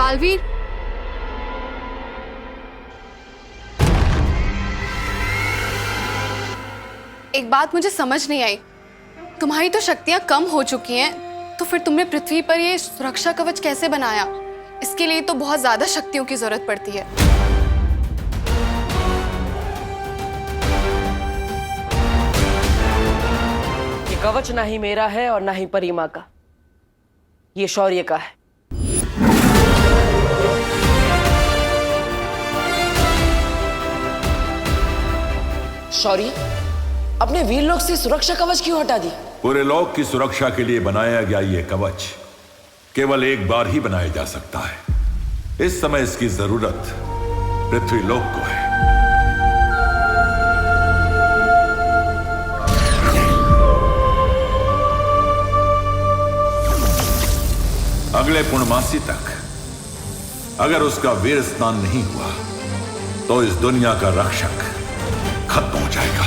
बालवीर, एक बात मुझे समझ नहीं आई। तुम्हारी तो शक्तियां कम हो चुकी हैं, तो फिर तुमने पृथ्वी पर ये सुरक्षा कवच कैसे बनाया? इसके लिए तो बहुत ज्यादा शक्तियों की जरूरत पड़ती है। ये कवच ना ही मेरा है और ना ही परिमा का, ये शौर्य का है। शौर्य, अपने वीर लोग से सुरक्षा कवच क्यों हटा दी? पूरे लोक की सुरक्षा के लिए बनाया गया ये कवच केवल एक बार ही बनाया जा सकता है। इस समय इसकी जरूरत पृथ्वी लोक को है। अगले पूर्णमासी तक अगर उसका वीर स्नान नहीं हुआ तो इस दुनिया का रक्षक खत्म हो जाएगा।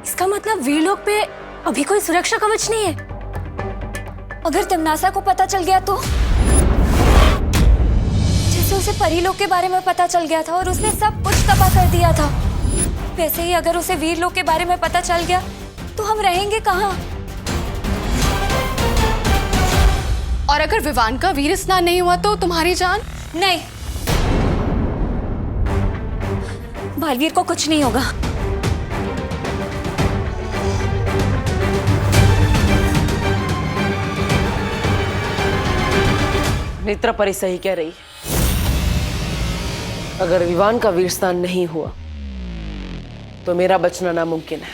इसका मतलब वीरलोक पे अभी कोई सुरक्षा कवच नहीं है। अगर तमनासा को पता चल गया तो? जैसे उसे परीलोक के बारे में पता चल गया था और उसने सब कुछ तबाह कर दिया था, वैसे ही अगर उसे वीरलोक के बारे में पता चल गया तो हम रहेंगे कहाँ? और अगर विवान का वीर स्नान नहीं हुआ तो तुम्हारी जान? नहीं, बालवीर को कुछ नहीं होगा। नेत्रा परी सही कह रही है। अगर विवान का वीर स्नान नहीं हुआ तो मेरा बचना नामुमकिन है।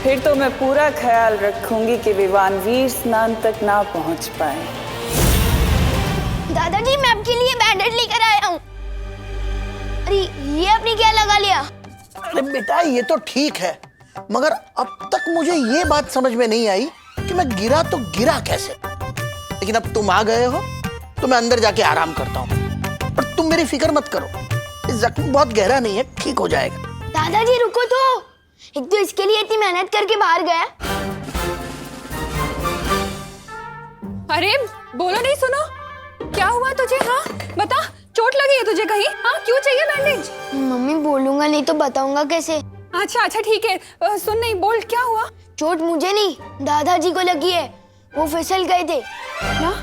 फिर तो मैं पूरा ख्याल रखूंगी कि विवान वीर स्नान तक ना पहुंच पाए। दादाजी, मैं आपके लिए बैंडेज लेकर आया हूँ। अरे ये आपने क्या लगा लिया? अरे बेटा, ये तो ठीक है, मगर अब तक मुझे ये बात समझ में नहीं आई कि मैं गिरा तो गिरा कैसे। लेकिन अब तुम आ गए हो तो मैं अंदर जाके आराम करता हूँ। और तुम मेरी फिक्र मत करो, इस जख्म बहुत गहरा नहीं है, ठीक हो जाएगा। दादाजी रुको तो, एक तो इसके लिए इतनी मेहनत करके बाहर गया। अरे बोलो नहीं, सुनो क्या हुआ तुझे? हाँ बता, चोट लगी है तुझे कहीं? हाँ क्यों चाहिए बैंडेज? मम्मी बोलूंगा नहीं तो बताऊंगा कैसे? अच्छा अच्छा ठीक है, सुन, नहीं बोल, क्या हुआ? चोट मुझे नहीं, दादाजी को लगी है। वो फिसल गए थे। क्या?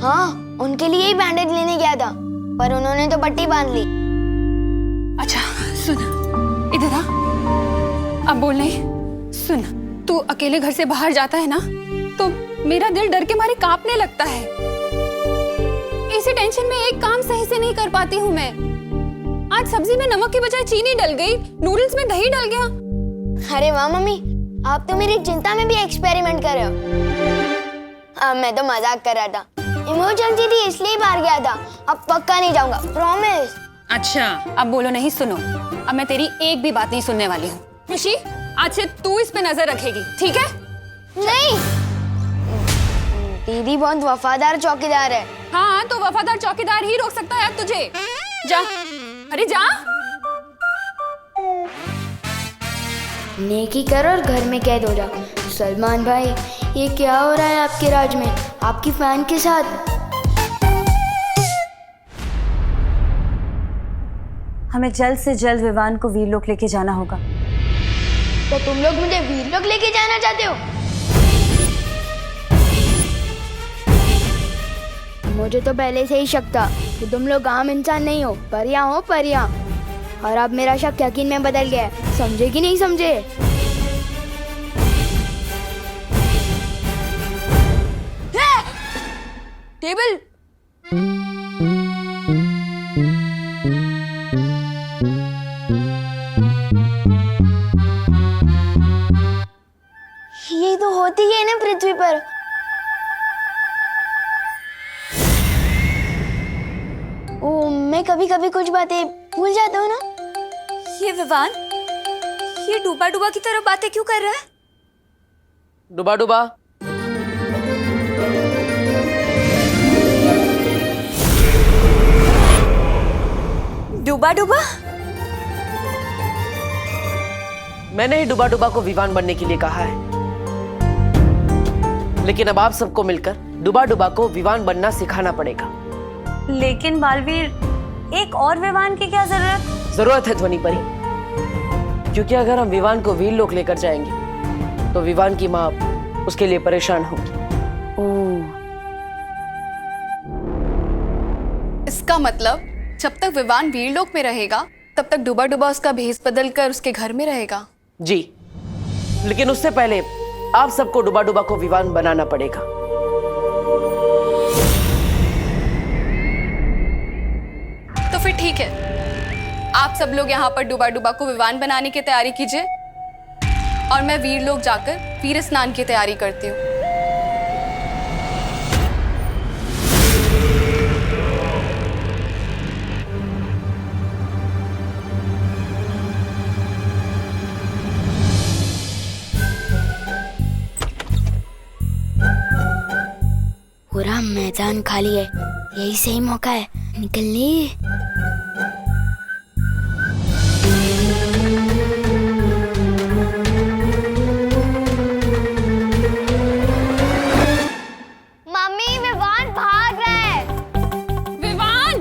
हाँ, उनके लिए ही बैंडेज लेने गया था, पर उन्होंने तो पट्टी बांध ली। अच्छा सुन, इधर आ। अब बोल नहीं, सुन, तू अकेले घर से बाहर जाता है ना तो मेरा दिल डर के मारे कांपने लगता है। इसी टेंशन में एक काम सही से नहीं कर पाती हूँ मैं। आज सब्जी में नमक की बजाय चीनी डल गई, नूडल्स में दही डल गया। अरे वाह मम्मी, आप तो मेरी चिंता में भी एक्सपेरिमेंट कर रहे हो। मैं तो मजाक कर रहा था, इमरजेंसी थी इसलिए बाहर गया था। अब पक्का नहीं जाऊंगा, प्रॉमिस। अच्छा अब बोलो नहीं, सुनो, अब मैं तेरी एक भी बात नहीं सुनने वाली हूँ। खुशी, आज से तू इस पे नजर रखेगी, ठीक है? नहीं, दीदी बहुत वफादार चौकीदार है। हाँ तो वफादार चौकीदार ही रोक सकता है अब तुझे। जा, अरे जा। नेकी कर और घर में कैद हो जा। सलमान भाई, ये क्या हो रहा है आपके राज में, आपकी फैन के साथ? हमें जल्द से जल्द विवान को वीरलोक लेके जाना होगा। तो तुम लोग मुझे वीरलोक लेके जाना चाहते हो? मुझे तो पहले से ही शक था कि तुम लोग आम इंसान नहीं हो, परियां हो परियां। और अब मेरा शक यकीन में बदल गया है, समझे कि नहीं समझे? टेबल। ये तो होती है ना पृथ्वी पर। ओ, मैं कभी कभी कुछ बातें भूल जाता हूँ ना। ये विवान, ये डूबा डूबा की तरह बातें क्यों कर रहा है? डुबा डुबा, डूबा डूबा? मैंने ही डुबा डुबा को विवान बनने के लिए कहा है। लेकिन अब आप सबको मिलकर डुबा डुबा को विवान बनना सिखाना पड़ेगा। लेकिन बालवीर, एक और विवान की क्या जरूरत है ध्वनि परी, क्योंकि अगर हम विवान को वीर लोक लेकर जाएंगे तो विवान की माँ उसके लिए परेशान होगी। इसका मतलब जब तक विवान वीरलोक में रहेगा तब तक डुबा डुबा उसका भेष बदल कर उसके घर में रहेगा। जी, लेकिन उससे पहले आप सबको डुबा डुबा को विवान बनाना पड़ेगा। तो फिर ठीक है, आप सब लोग यहाँ पर डुबा डुबा को विवान बनाने की तैयारी कीजिए और मैं वीरलोक जाकर वीर स्नान की तैयारी करती हूँ। पूरा मैदान खाली है, यही सही मौका है निकलने। मम्मी, विवान भाग रहा है। विवान,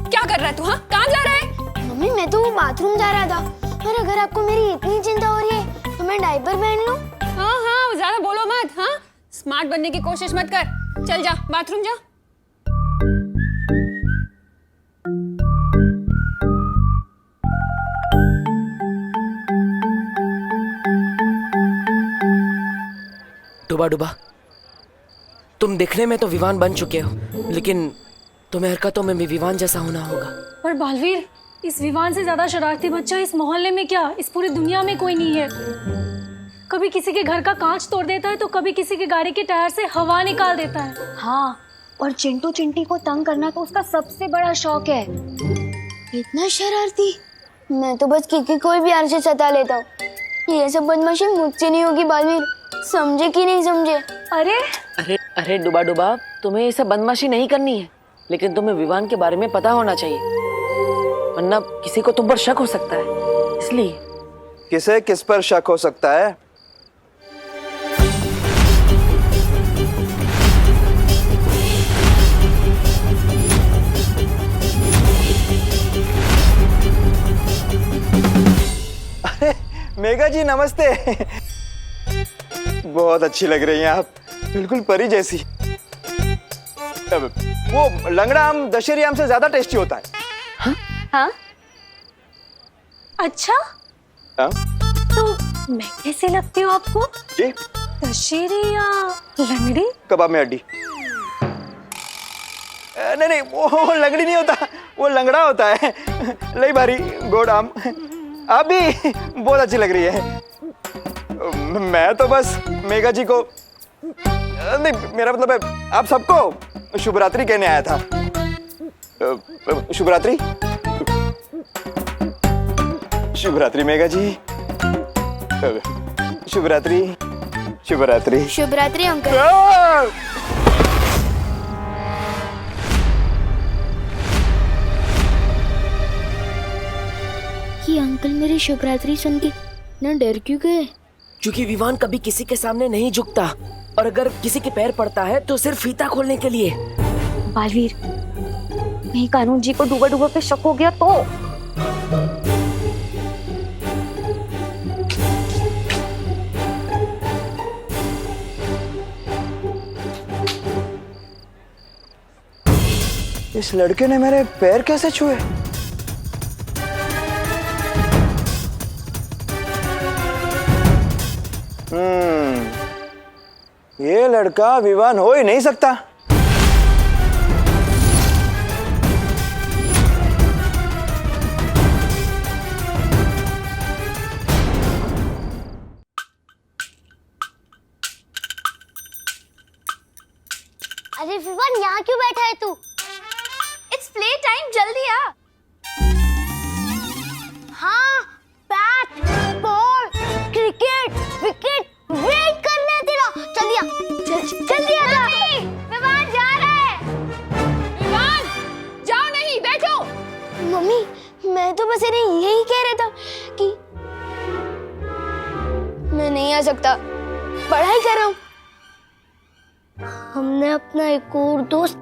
क्या कर रहा है तू? हाँ, कहाँ जा रहा है? मम्मी, मैं तो बाथरूम जा रहा था, और अगर आपको मेरी इतनी चिंता हो रही है तो मैं डायपर पहन लूं? हाँ हाँ, ज्यादा बोलो मत। हाँ, स्मार्ट बनने की कोशिश मत कर। चल जा, बाथरूम जा। डुबा डुबा, तुम दिखने में तो विवान बन चुके हो, लेकिन तुम्हें हरकतों में भी विवान जैसा होना होगा। पर बालवीर, इस विवान से ज्यादा शरारती बच्चा इस मोहल्ले में क्या, इस पूरी दुनिया में कोई नहीं है। कभी किसी के घर का कांच तोड़ देता है तो कभी किसी के गाड़ी के टायर से हवा निकाल देता है। हाँ, और चिंटू चिंटी को तंग करना तो उसका सबसे बड़ा शौक है। इतना शरारती? मैं तो बस किकी कोई भी आर से सता लेता हूँ। ये सब बदमाशी मुझसे नहीं होगी बालवीर, समझे कि नहीं समझे? अरे अरे अरे डुबा डुबा, तुम्हें ये सब बदमाशी नहीं करनी है, लेकिन तुम्हें विवान के बारे में पता होना चाहिए, वरना किसी को तुम पर शक हो सकता है। इसलिए किसे किस पर शक हो सकता है? अरे मेघा जी, नमस्ते। बहुत अच्छी लग रही हैं आप, बिल्कुल परी जैसी। वो लंगड़ा आम दशहरी आम से ज्यादा टेस्टी होता है। हाँ, अच्छा, हाँ? तो मैं कैसे लगती हूँ आपको? जी, दशहरी या लंगड़ी? कबाब में हड्डी। नहीं नहीं, वो लंगड़ी नहीं होता, वो लंगड़ा होता है। लई बारी गोड आम। आप भी बहुत अच्छी लग रही है। मैं तो बस मेघा जी को, नहीं, मेरा मतलब है आप सबको शुभ रात्रि कहने आया था। शुभ रात्रि। शुभ रात्रि मेघा जी। शुभ रात्रि। शुभ रात्रि। शुभ रात्रि अंकल। ये अंकल मेरी शुभ रात्रि सुन के ना डर क्यों गए? क्योंकि विवान कभी किसी के सामने नहीं झुकता, और अगर किसी के पैर पड़ता है तो सिर्फ फीता खोलने के लिए। बालवीर, कहीं कानून जी को डूबा डूबा पे शक हो गया तो? इस लड़के ने मेरे पैर कैसे छुए? ये लड़का विवान हो ही नहीं सकता। अरे विवान, यहाँ क्यों बैठा है तू? इट्स प्ले टाइम, जल्दी आ। हाँ, bat, ball, cricket, wicket, wait करना है तेरा। जल्दी आ, जल्दी आ जा। विवान जा रहा है। विवान, जाओ नहीं, बैठो। मम्मी, मैं तो बस इन्हें यही कह रहा था कि मैं नहीं आ सकता, पढ़ाई कर रहा हूँ। हमने अपना एक और दोस्त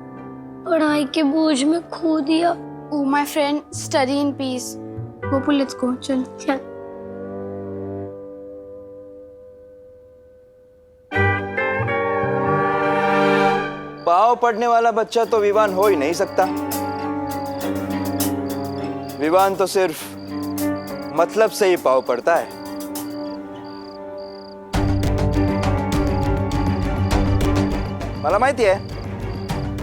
पढ़ाई के बोझ में खो दिया। Oh, my friend, study in peace. Gopul, let's go. चल। चल। पाँव पड़ने वाला बच्चा तो विवान हो ही नहीं सकता। विवान तो सिर्फ मतलब से ही पाँव पड़ता है। मला माहिती है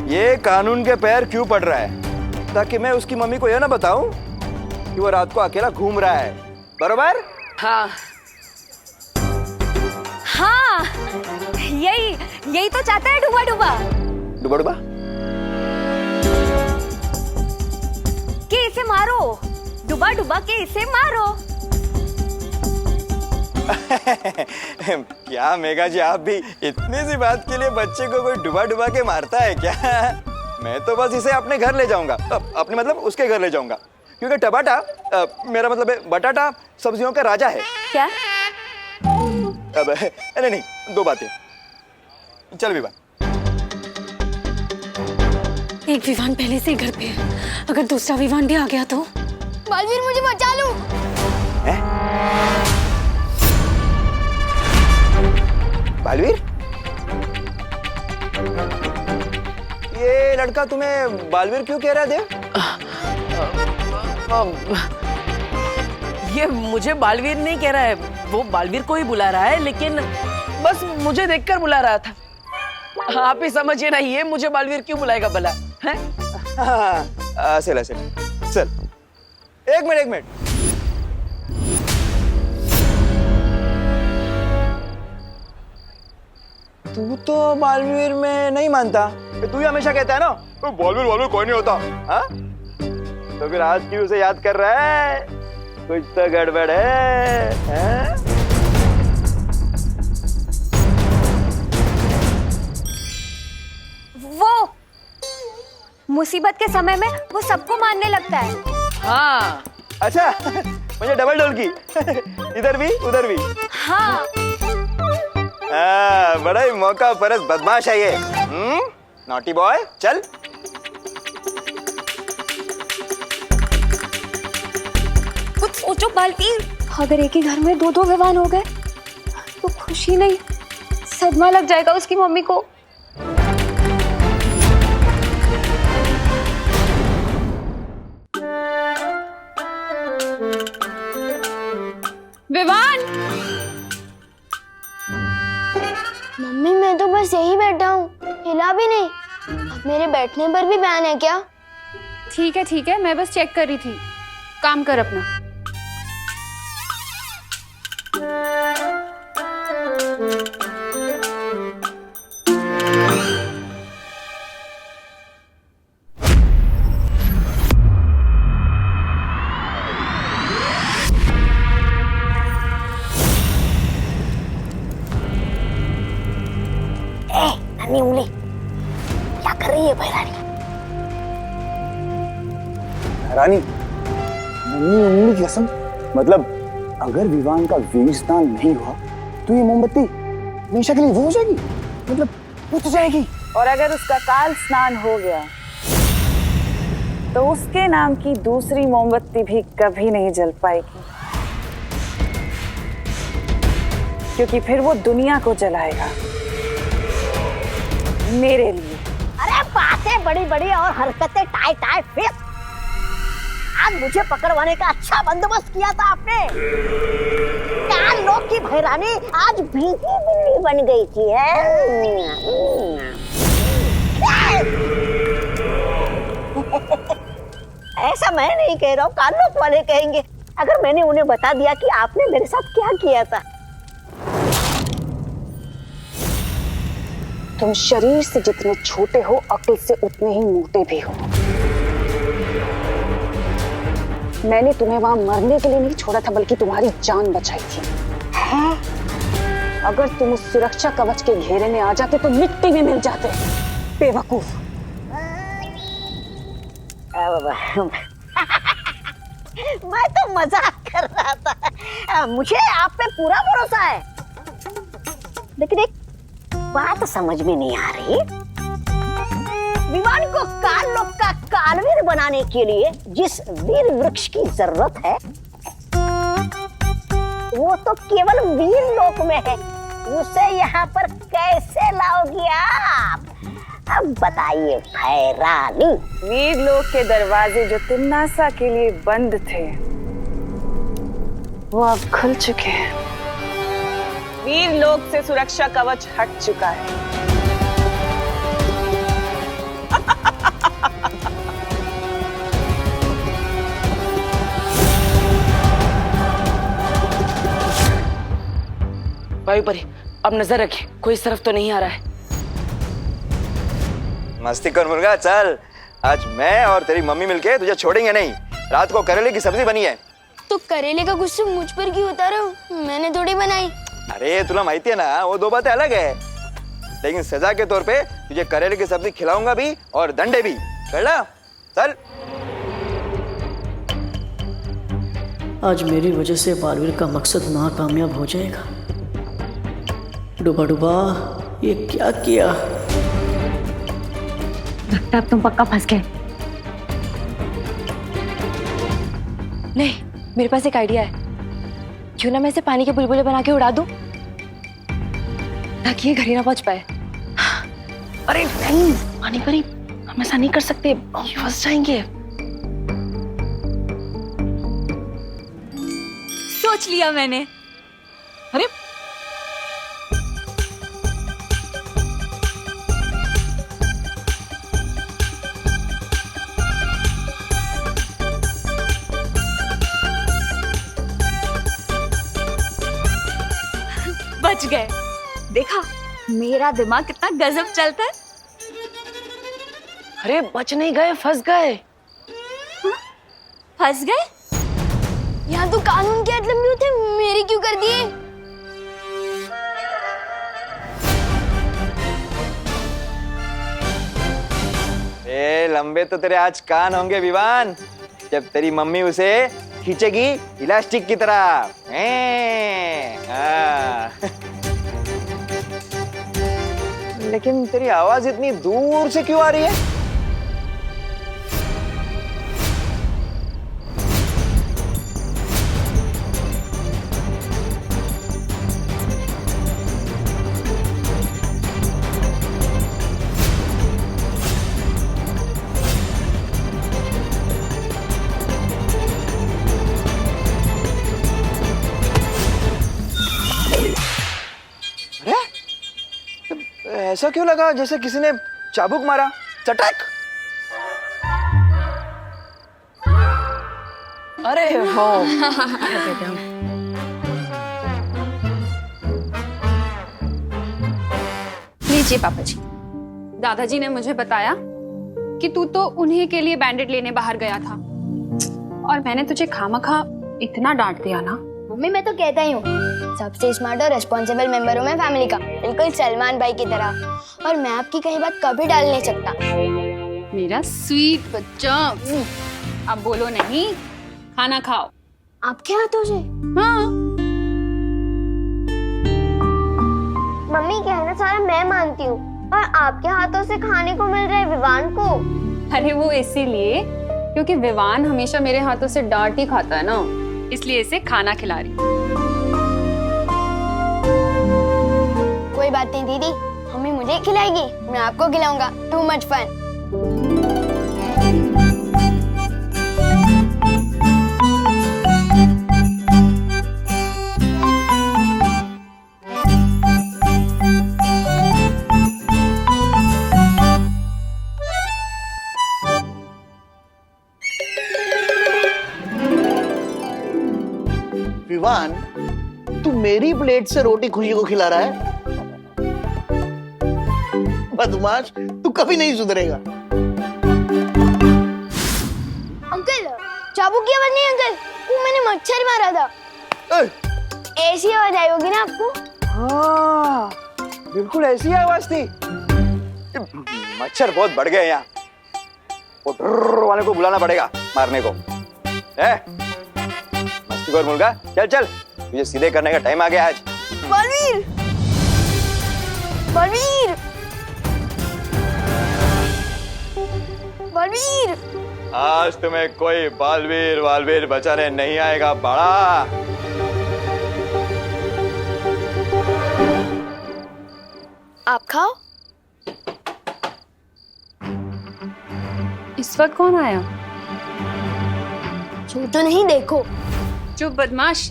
ये कानून के पैर क्यों पड़ रहा है, ताकि मैं उसकी मम्मी को यह ना बताऊं कि वो रात को अकेला घूम रहा है, बरोबर? हाँ हाँ, यही तो चाहता है डूबा डूबा। डुबा डुबा कि इसे मारो, डूबा डूबा के इसे मारो। क्या मेघा जी, आप भी इतनी सी बात के लिए बच्चे को कोई डुबा डुबा के मारता है क्या? मैं तो बस इसे अपने घर ले जाऊंगा, अपने मतलब उसके घर ले जाऊंगा, क्योंकि टमाटा मेरा मतलब है बटाटा सब्जियों का राजा है। क्या? अब नहीं, दो बातें। चल विवान। एक विवान पहले से ही घर पे है, अगर दूसरा विवान भी आ गया तो? बालवीर, मुझे बचा लो। बालवीर, ये लड़का तुम्हें बालवीर क्यों कह रहा है देव? ये मुझे बालवीर नहीं कह रहा है, वो बालवीर को ही बुला रहा है, लेकिन बस मुझे देखकर बुला रहा था। आप ही समझिए ना, ये मुझे बालवीर क्यों बुलाएगा भला? हैं? चल एक मिनट। तू तो बालवीर में नहीं मानता, तू ही हमेशा कहता है ना तो बालवीर कोई नहीं होता। हाँ, तो फिर आज क्यों उसे याद कर रहा है? कुछ तो गड़बड़ है, हाँ? वो मुसीबत के समय में वो सबको मारने लगता है। हाँ। अच्छा, मुझे डबल डोल की। इधर भी उधर भी। हाँ। बड़ा ही मौका परस्त बदमाश है ये। नॉटी बॉय, चल। कुछ सोचो बालवीर, अगर एक ही घर में दो विवान हो गए तो खुशी नहीं, सदमा लग जाएगा उसकी मम्मी को। विवान! मम्मी, मैं तो बस यही बैठा हूँ, हिला भी नहीं। अब मेरे बैठने पर भी बैन है क्या? ठीक है, मैं बस चेक कर रही थी। काम कर अपना। नन्ही उंगली, क्या कर रही है भैरानी? रानी, नन्ही उंगली की कसम, मतलब अगर विवान का वीर स्नान नहीं हुआ तो ये मोमबत्ती हमेशा के लिए वो हो जाएगी, मतलब बुझ जाएगी। और अगर उसका काल स्नान हो गया तो उसके नाम की दूसरी मोमबत्ती भी कभी नहीं जल पाएगी, क्योंकि फिर वो दुनिया को जलाएगा मेरे लिए। अरे बातें बड़ी बड़ी और हरकतें टाइट टाइट फिर। आज मुझे पकड़वाने का अच्छा बंदोबस्त किया था आपने। क्या लोग की भैरानी आज भीगी बिल्ली बन गई थी है? ऐसा मैं नहीं कह रहा हूँ, कानून वाले कहेंगे अगर मैंने उन्हें बता दिया कि आपने मेरे साथ क्या किया था। तुम शरीर से जितने छोटे हो, अक्ल से उतने ही मोटे भी हो। मैंने तुम्हें वहां मरने के लिए नहीं छोड़ा था, बल्कि तुम्हारी जान बचाई थी। अगर तुम उस सुरक्षा कवच के घेरे में आ जाते तो मिट्टी में मिल जाते। बेवकूफ। मैं तो मजाक कर रहा था, मुझे आप पे पूरा भरोसा है, लेकिन एक बात समझ में नहीं आ रही। विवान को काल लोक का कालवीर बनाने के लिए जिस वीर वृक्ष की जरूरत है वो तो केवल वीर लोक में है, उसे यहाँ पर कैसे लाओगी आप? अब बताइए भैरानी। वीर लोक के दरवाजे जो तिम्नासा के लिए बंद थे वो अब खुल चुके हैं। वीर लोक से सुरक्षा कवच हट चुका है। वायु परी, अब नजर रखे, कोई इस तरफ तो नहीं आ रहा है। मस्ती कर मुर्गा, चल। आज मैं और तेरी मम्मी मिलके तुझे छोड़ेंगे नहीं। रात को करेले की सब्जी बनी है। तो करेले का गुस्सा मुझ पर क्यों उतारा हो? मैंने थोड़ी बनाई। अरे तुला माहिती है ना, वो दो बातें अलग है। लेकिन सजा के तौर पे तुझे करेले की सब्जी खिलाऊंगा भी और डंडे भी। चल चल। आज मेरी वजह से बालवीर का मकसद नाकामयाब हो जाएगा। डूबा डूबा, ये क्या किया? लगता है अब तुम पक्का फंस गए। नहीं, मेरे पास एक आइडिया है। क्यों ना मैं इसे पानी के बुलबुले बना के उड़ा दूं, ताकि ये घर ही ना पहुंच पाए। अरे नहीं, पानी परी, हम ऐसा नहीं कर सकते, फंस जाएंगे। सोच लिया मैंने। अरे बच गए। देखा, मेरा दिमाग कितना गजब चलता है। अरे बच नहीं गए, फंस गए। फंस गए? यहाँ तो कानून के हद लंबे होते, मेरी क्यों कर दिए? ए लंबे तो तेरे आज कान होंगे विवान, जब तेरी मम्मी उसे खींचेगी इलास्टिक की तरह। लेकिन तेरी आवाज इतनी दूर से क्यों आ रही है? ऐसा क्यों लगा जैसे किसी ने चाबुक मारा? चटक। अरे हो। लीजिए पापा जी, दादाजी ने मुझे बताया कि तू तो उन्हीं के लिए बैंडेड लेने बाहर गया था, और मैंने तुझे खामखा इतना डांट दिया ना। मम्मी, मैं तो कहता ही हूँ, सबसे स्मार्ट और रिस्पॉन्सिबल मेंबर हूँ मैं फैमिली का, बिल्कुल सलमान भाई की तरह, और मैं आपकी कहीं बात कभी डाल नहीं सकता। मेरा स्वीट बच्चा। अब बोलो नहीं, खाना खाओ। आपके हाथों से? हाँ। मम्मी, कहना सारा मैं मानती हूँ, और आपके हाथों से खाने को मिल रहा है विवान को। अरे वो इसीलिए क्योंकि विवान हमेशा मेरे हाथों से डांट ही खाता है ना, इसलिए इसे खाना खिला रही। कोई बात नहीं दीदी, मम्मी मुझे खिलाएगी, मैं आपको खिलाऊंगा। Too much fun. विवान, तू मेरी प्लेट से रोटी खुशी को खिला रहा है? बदमाश, तू कभी नहीं सुधरेगा। अंकल, चाबुक की आवाज नहीं अंकल, वो मैंने मच्छर मारा था। ऐसी आवाज आई होगी ना आपको? हाँ, बिल्कुल ऐसी आवाज थी। मच्छर बहुत बढ़ गए यहाँ। वो ड्रर वाले को बुलाना पड़ेगा मारने को। मस्ती कर मुर्गा, चल चल, तुझे सीधे करने का टाइम आ गया आज। बालवीर, बलवीर, बलवीर, आज तुम्हें कोई बालवीर वालवीर बचाने नहीं आएगा बड़ा। आप खाओ। इस वक्त कौन आया? छू तो नहीं, देखो। चुप बदमाश।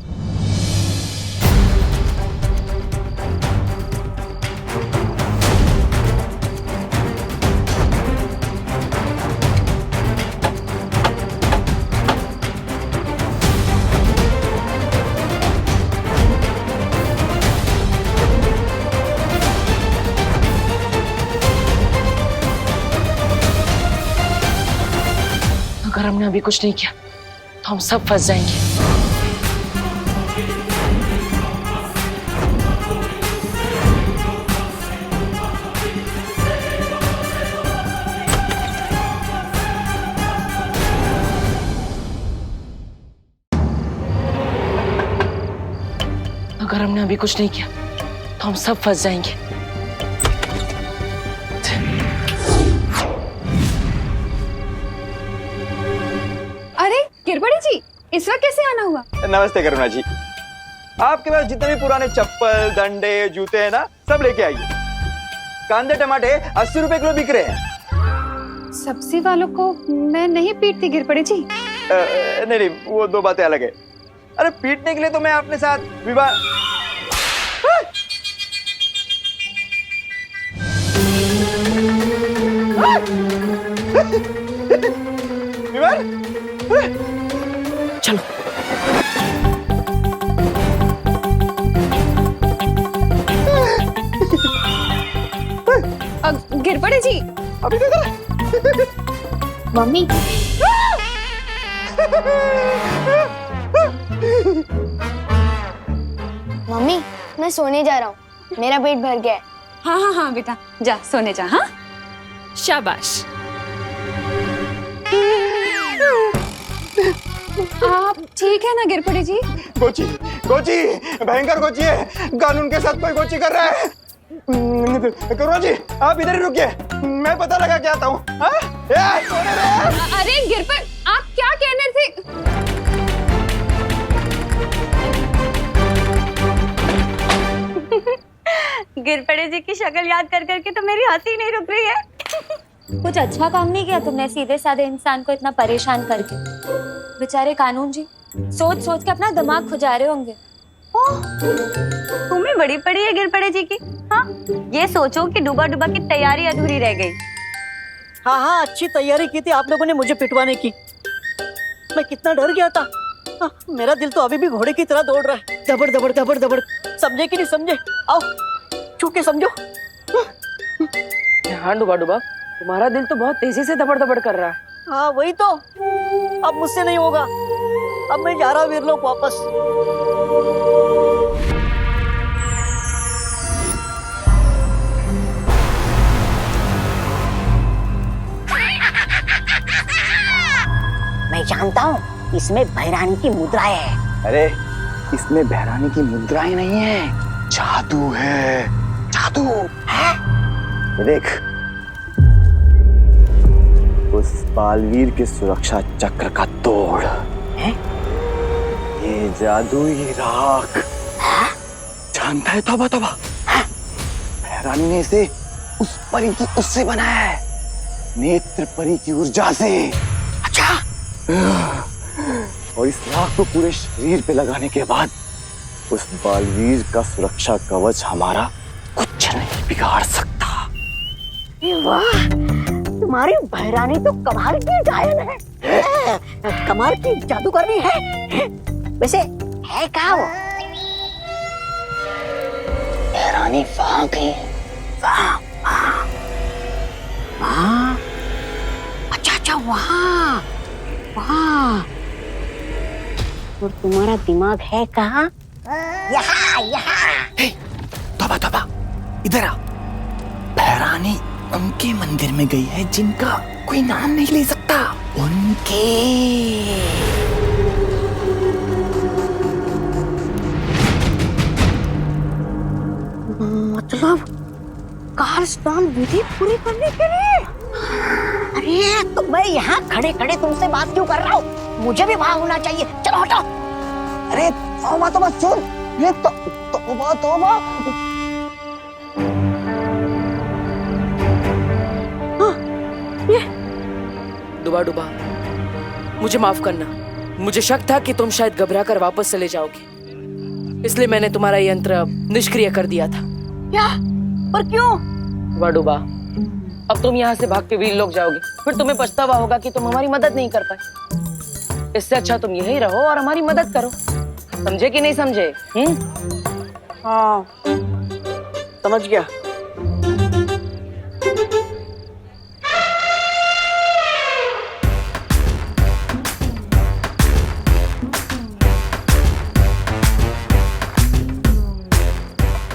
अगर हमने अभी कुछ नहीं किया तो हम सब फंस जाएंगे। अगर हमने अभी कुछ नहीं किया तो हम सब फंस जाएंगे। अरे गिरबड़ी जी, इस वक्त कैसे आना हुआ? नमस्ते करुणा जी, आपके पास जितने भी पुराने चप्पल डंडे जूते हैं ना, सब लेके आइए। कांदे टमाटे 80 रुपए किलो बिक रहे हैं। सब्जी वालों को मैं नहीं पीटती गिरबड़ी जी। नहीं नहीं, वो दो बातें अलग है। अरे पीटने के लिए तो मैं अपने साथ विवाह चलो। गिरबड़ी जी, अभी तो मम्मी, मम्मी, मैं सोने जा रहा हूँ, मेरा पेट भर गया है। हाँ हाँ हाँ बेटा, जा सोने जा। हाँ शाबाश। आप ठीक है ना गिरबड़ी जी? गोची गोची भयंकर गोची है, कानून के साथ कोई गोची कर रहा है। करुणा जी आप इधर ही रुकिए, मैं पता लगा के आता हूँ। अरे गिरबड़, आप क्या कहने थे? गिरपड़े जी की शक्ल याद कर करके तो मेरी हंसी नहीं रुक रही है। कुछ अच्छा काम नहीं किया तुमने सीधे साधे इंसान को इतना परेशान करके। बेचारे कानून जी सोच सोच के अपना दिमाग खुजा रहे होंगे। तुम्हें बड़ी पड़ी है गिरपड़े जी की। हाँ, ये सोचो कि डूबा डूबा की तैयारी अधूरी रह गई। हाँ हाँ, अच्छी तैयारी की थी आप लोगों ने मुझे पिटवाने की। मैं कितना डर गया था। हाँ, मेरा दिल तो अभी भी घोड़े की तरह दौड़ रहा है, दबड़ दबड़ दबड़ दबड़। समझे कि नहीं समझे? आओ छू के समझो। हाँ डूबा डूबा, तुम्हारा दिल तो बहुत तेजी से दबड़ दबड़ कर रहा है। हाँ वही तो, अब मुझसे नहीं होगा। अब मैं जा रहा हूँ वीरलोक वापस। मैं जानता हूँ इसमें भैरानी की मुद्राएं है। अरे इसमें भैरानी की मुद्राएं नहीं है, जादू है। जादू है? ये देख, उस बालवीर के सुरक्षा चक्र का तोड़ है? ये जादुई राख जानता है? तौबा तौबा, भैरानी ने इसे उस परी की उससे बनाया है, नेत्र परी की ऊर्जा से। अच्छा। और इस राख को पूरे शरीर पे लगाने के बाद उस बालवीर का सुरक्षा कवच हमारा कुछ नहीं बिगाड़ सकता। वाह, तुम्हारी भैरानी तो कमाल की गायन है, कमाल की जादूगरनी है। वैसे है क्या वो? भैरानी वहां गई, वहां वहां। अच्छा अच्छा, वहां वहां। और तुम्हारा दिमाग है कहाँ? यहाँ यहाँ। तौबा तौबा, इधर आ। भैरानी उनके मंदिर में गई है जिनका कोई नाम नहीं ले सकता, उनके। काल स्नान विधि पूरी करने के लिए। अरे तो मैं यहाँ खड़े खड़े तुमसे बात क्यों कर रहा हूँ? मुझे भी वहां होना चाहिए। चलो हटो। अरे तौबा तौबा, सुन ये तौबा तौबा। ये डुबा डुबा, मुझे माफ करना। मुझे शक था कि तुम शायद घबरा कर वापस चले जाओगे, इसलिए मैंने तुम्हारा यंत्र निष्क्रिय कर दिया था। क्या? पर क्यों? डुबा डुबा, अब तुम यहाँ से भाग के वीर लोग जाओगे, फिर तुम्हें पछतावा होगा कि तुम हमारी मदद नहीं कर पाए। इससे अच्छा तुम यहीं रहो और हमारी मदद करो। समझे कि नहीं समझे? हाँ, समझ गया।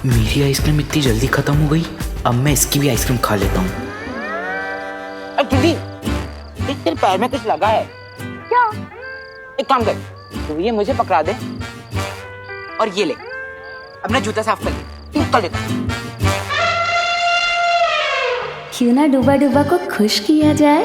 मेरी आइसक्रीम इतनी जल्दी खत्म हो गई, अब मैं इसकी भी आइसक्रीम खा लेता हूँ। दीदी, तेरे पैर में कुछ लगा है क्या? एक काम कर, तू ये मुझे पकड़ा दे और ये ले, अपना जूता साफ कर ले। निकल लेता। क्यों ना डूबा डूबा को खुश किया जाए?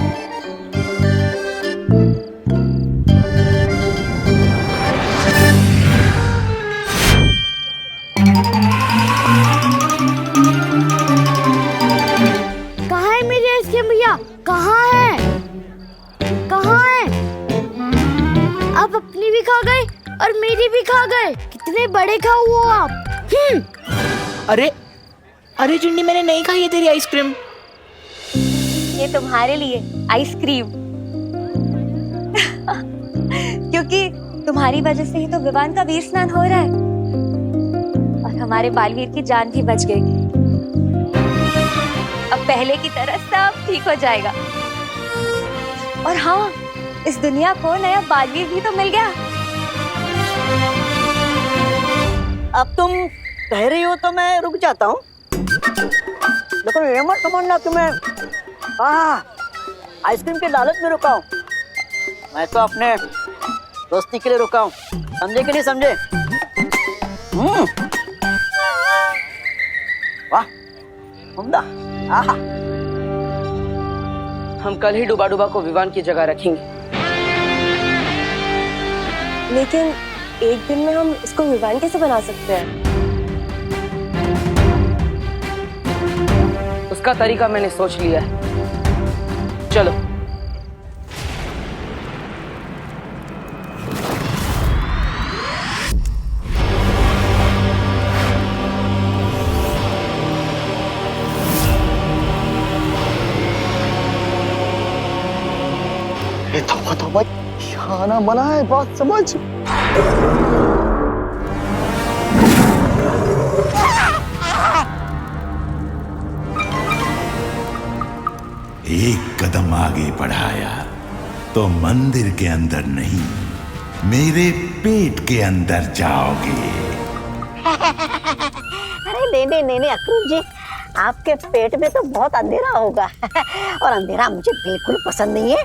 कहाँ है मेरी आइसक्रीम भैया? कहाँ है? कहाँ है? आप अपनी भी खा गए और मेरी भी खा गए। कितने बड़े खाओ हो आप। अरे अरे चिंडी, मैंने नहीं खाई है तेरी आइसक्रीम। ये तुम्हारे लिए आइसक्रीम। क्योंकि तुम्हारी वजह से ही तो विवान का वीर स्नान हो रहा है और हमारे बालवीर की जान भी बच गई। अब पहले की तरह सब ठीक हो जाएगा। और हाँ, इस दुनिया को नया बालवीर भी तो मिल गया। अब तुम कह रही हो तो मैं रुक जाता हूँ, लेकिन ये मत समझना कि मैं आइसक्रीम के लालच में रुका हूँ। मैं तो अपने दोस्ती के लिए रुका हूँ। समझे कि नहीं समझे? वाह, उम्दा। हम कल ही डुबा डुबा को विवान की जगह रखेंगे। लेकिन एक दिन में हम इसको विवान कैसे बना सकते हैं? उसका तरीका मैंने सोच लिया है। चलो। ये तौबा तौबा, खाना बना है, बात समझ। एक कदम आगे बढ़ाया तो मंदिर के अंदर नहीं, मेरे पेट के अंदर जाओगे। अरे नहीं अक्रूर जी, आपके पेट में तो बहुत अंधेरा होगा और अंधेरा मुझे बिल्कुल पसंद नहीं है।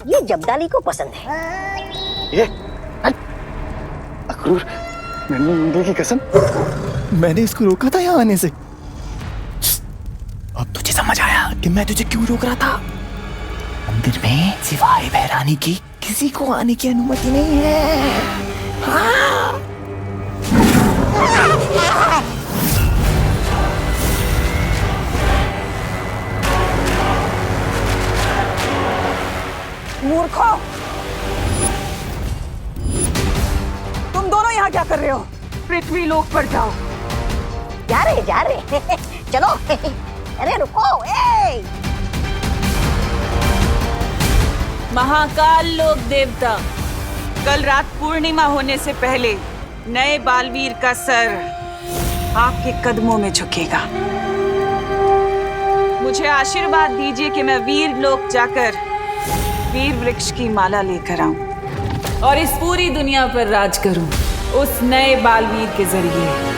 ये जब्दाली को पसंद है। ये अक्रूर, मैंने मुंडे की कसम, मैंने इसको रोका था यहाँ आने से। अब तुझे समझ आया कि मैं तुझे क्यों रोक रहा था? मंदिर में सिवाय बहरानी की किसी को आने की अनुमति नहीं है। हाँ। मूर्खों, तुम दोनों यहाँ क्या कर रहे हो? पृथ्वी लोक पर जाओ। जा रहे चलो। अरे रुको। महाकाल लोक देवता, कल रात पूर्णिमा होने से पहले नए बालवीर का सर आपके कदमों में झुकेगा। मुझे आशीर्वाद दीजिए कि मैं वीर लोक जाकर वीर वृक्ष की माला लेकर आऊं और इस पूरी दुनिया पर राज करूं उस नए बालवीर के जरिए।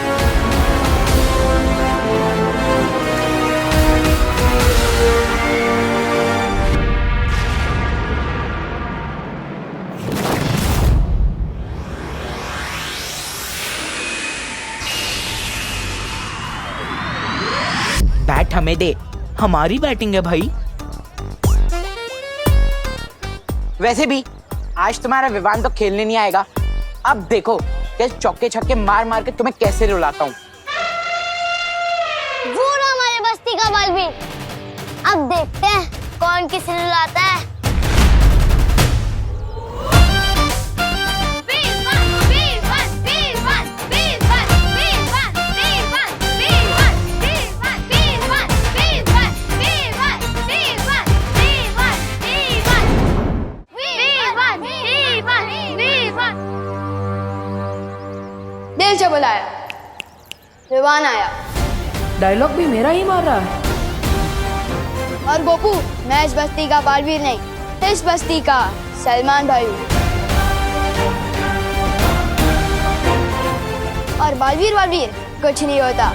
बैट हमें दे, हमारी बैटिंग है भाई। वैसे भी आज तुम्हारा विवान तो खेलने नहीं आएगा। अब देखो कि चौके छक्के मार मार के तुम्हें कैसे रुलाता हूँ। वो रहा हमारे बस्ती का बालवीर। अब देखते हैं कौन किसे रुलाता है। दिल से बुलाया, विवान आया। डायलॉग भी मेरा ही मार रहा है। और गोपू, मैं इस बस्ती का बालवीर नहीं, इस बस्ती का सलमान भाई हूँ। और बालवीर बालवीर कुछ नहीं होता।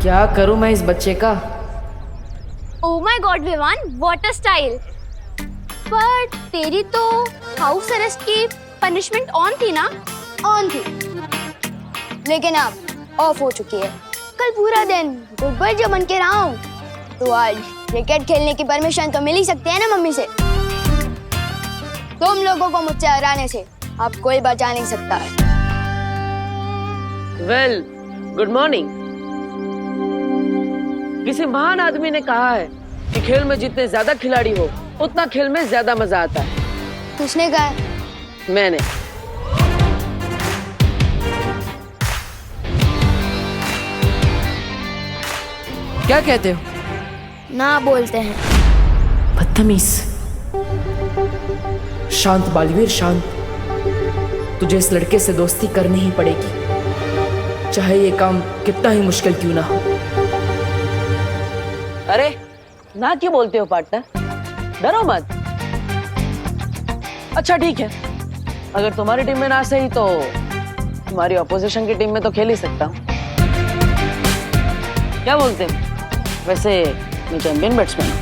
क्या करूं मैं इस बच्चे का? Oh my god Vivaan, what a style. पर तेरी तो हाउस अरेस्ट की पनिशमेंट ऑन थी ना? ऑन थी, लेकिन अब ऑफ हो चुकी है। कल पूरा दिन गुड बॉय जो बन के रहा हूँ, तो आज क्रिकेट खेलने की परमिशन तो मिल ही सकती है ना मम्मी से। तुम लोगों को मुझसे हराने से अब कोई बचा नहीं सकता है। Well, good morning. किसी महान आदमी ने कहा है कि खेल में जितने ज्यादा खिलाड़ी हो उतना खेल में ज्यादा मजा आता है। किसने कहा? मैंने। क्या कहते हो? ना बोलते हैं। बदतमीज। शांत बालवीर, शांत। तुझे इस लड़के से दोस्ती करनी ही पड़ेगी, चाहे ये काम कितना ही मुश्किल क्यों ना हो। अरे ना क्यों बोलते हो पार्टनर? डरो मत। अच्छा ठीक है, अगर तुम्हारी टीम में ना सही तो तुम्हारी ऑपोजिशन की टीम में तो खेल ही सकता हूँ। क्या बोलते हो? वैसे मैं चैंपियन बैट्समैन हूँ।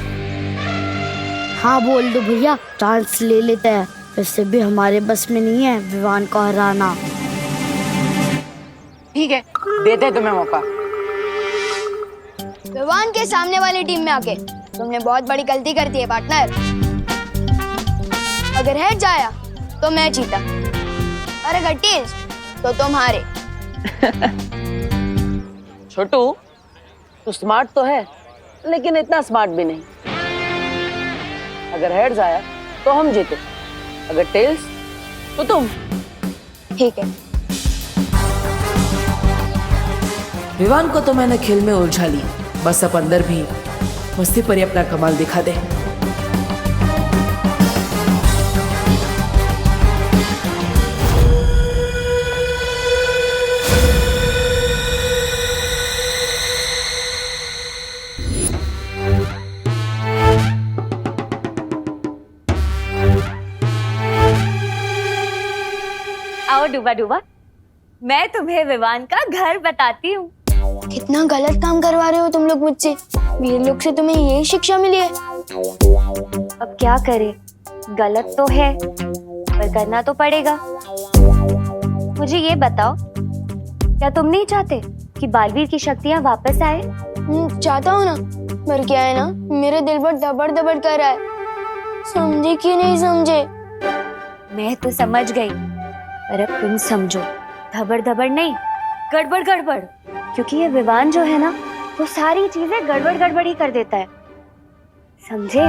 हाँ बोल दो भैया, चांस ले लेते हैं। वैसे भी हमारे बस में नहीं है विवान को हराना। ठीक है, देते हैं तुम्हें मौका। विवान के सामने वाली टीम में आके तुमने बहुत बड़ी गलती कर दी है पार्टनर। अगर हेड जाया तो मैं जीता, और अगर टेल्स तो तुम हारे। छोटू, तू स्मार्ट तो है, लेकिन इतना स्मार्ट भी नहीं। अगर हेड्स आया तो हम जीते, अगर टेल्स तो तुम। ठीक है। विवान को तो मैंने खेल में उलझा लिया, बस अब अंदर भी मस्ती पर ही अपना कमाल दिखा दे। आओ डूबा डूबा, मैं तुम्हें विवान का घर बताती हूँ। कितना गलत काम करवा रहे हो तुम लोग मुझसे। मेरे लोग से तुम्हें यही शिक्षा मिली है। अब क्या करे, गलत तो है पर करना तो पड़ेगा। मुझे ये बताओ, क्या तुम नहीं चाहते कि बालवीर की शक्तियाँ वापस आए? चाहता हूँ ना, पर क्या है ना, मेरे दिल पर दबड़ दबड़ कर रहा है। समझे कि नहीं समझे? मैं तो समझ गई, पर अब तुम समझो। धबड़ धबड़ नहीं, गड़बड़ गड़बड़। क्योंकि ये विवान जो है ना, वो सारी चीजें गड़बड़ गड़बड़ ही कर देता है, समझे?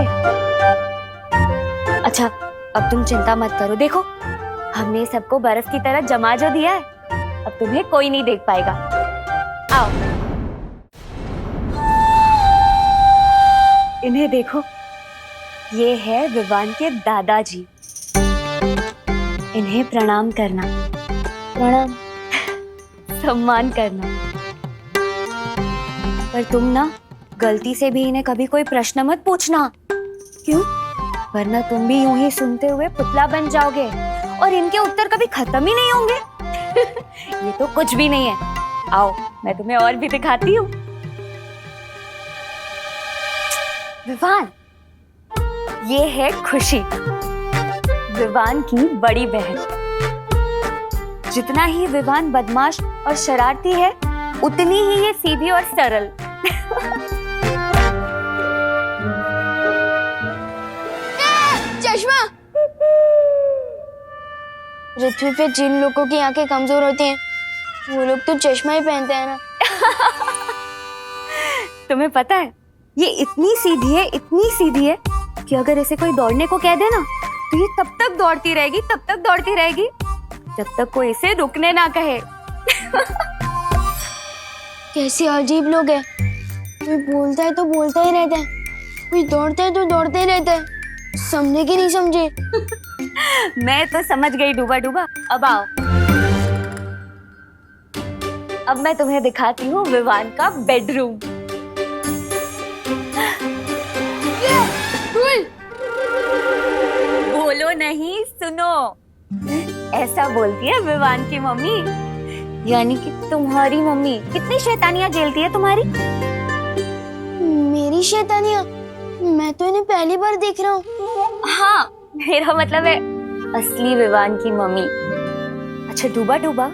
अच्छा, अब तुम चिंता मत करो। देखो, हमने सबको बर्फ की तरह जमा जो दिया है, अब तुम्हें कोई नहीं देख पाएगा। आओ, इन्हें देखो, ये है विवान के दादाजी। इन्हें प्रणाम करना। प्रणाम। सम्मान करना। पर तुम ना गलती से भी इन्हें कभी कोई प्रश्न मत पूछना। क्यों? वरना तुम भी यूं ही सुनते हुए पुतला बन जाओगे और इनके उत्तर कभी खत्म ही नहीं होंगे। ये तो कुछ भी नहीं है। आओ, मैं तुम्हें और भी दिखाती हूँ। विवान, ये है खुशी, विवान की बड़ी बहन। जितना ही विवान बदमाश और शरारती है, उतनी ही ये सीधी और सरल। चश्मा। पृथ्वी पे जिन लोगों की आंखें कमजोर होती हैं, वो लोग तो चश्मा ही पहनते हैं ना। तुम्हें पता है, ये इतनी सीधी है कि अगर इसे कोई दौड़ने को कह दे ना, तो ये तब तक दौड़ती रहेगी जब तक कोई इसे रुकने ना कहे। कैसे अजीब लोग हैं। कोई बोलता है तो बोलता ही रहता है, कोई दौड़ता है तो दौड़ते ही रहता है। समझे कि नहीं समझे? मैं तो समझ गई डूबा। अब आओ, अब मैं तुम्हें दिखाती हूँ विवान का बेडरूम। बोलो नहीं, सुनो। ऐसा बोलती है विवान की मम्मी, यानी कि तुम्हारी मम्मी। कितनी शैतानियां झेलती है तुम्हारी? मेरी शैतानियां? मैं तो इन्हें पहली बार देख रहा हूँ। हाँ, मेरा मतलब है असली विवान की मम्मी। अच्छा डूबा,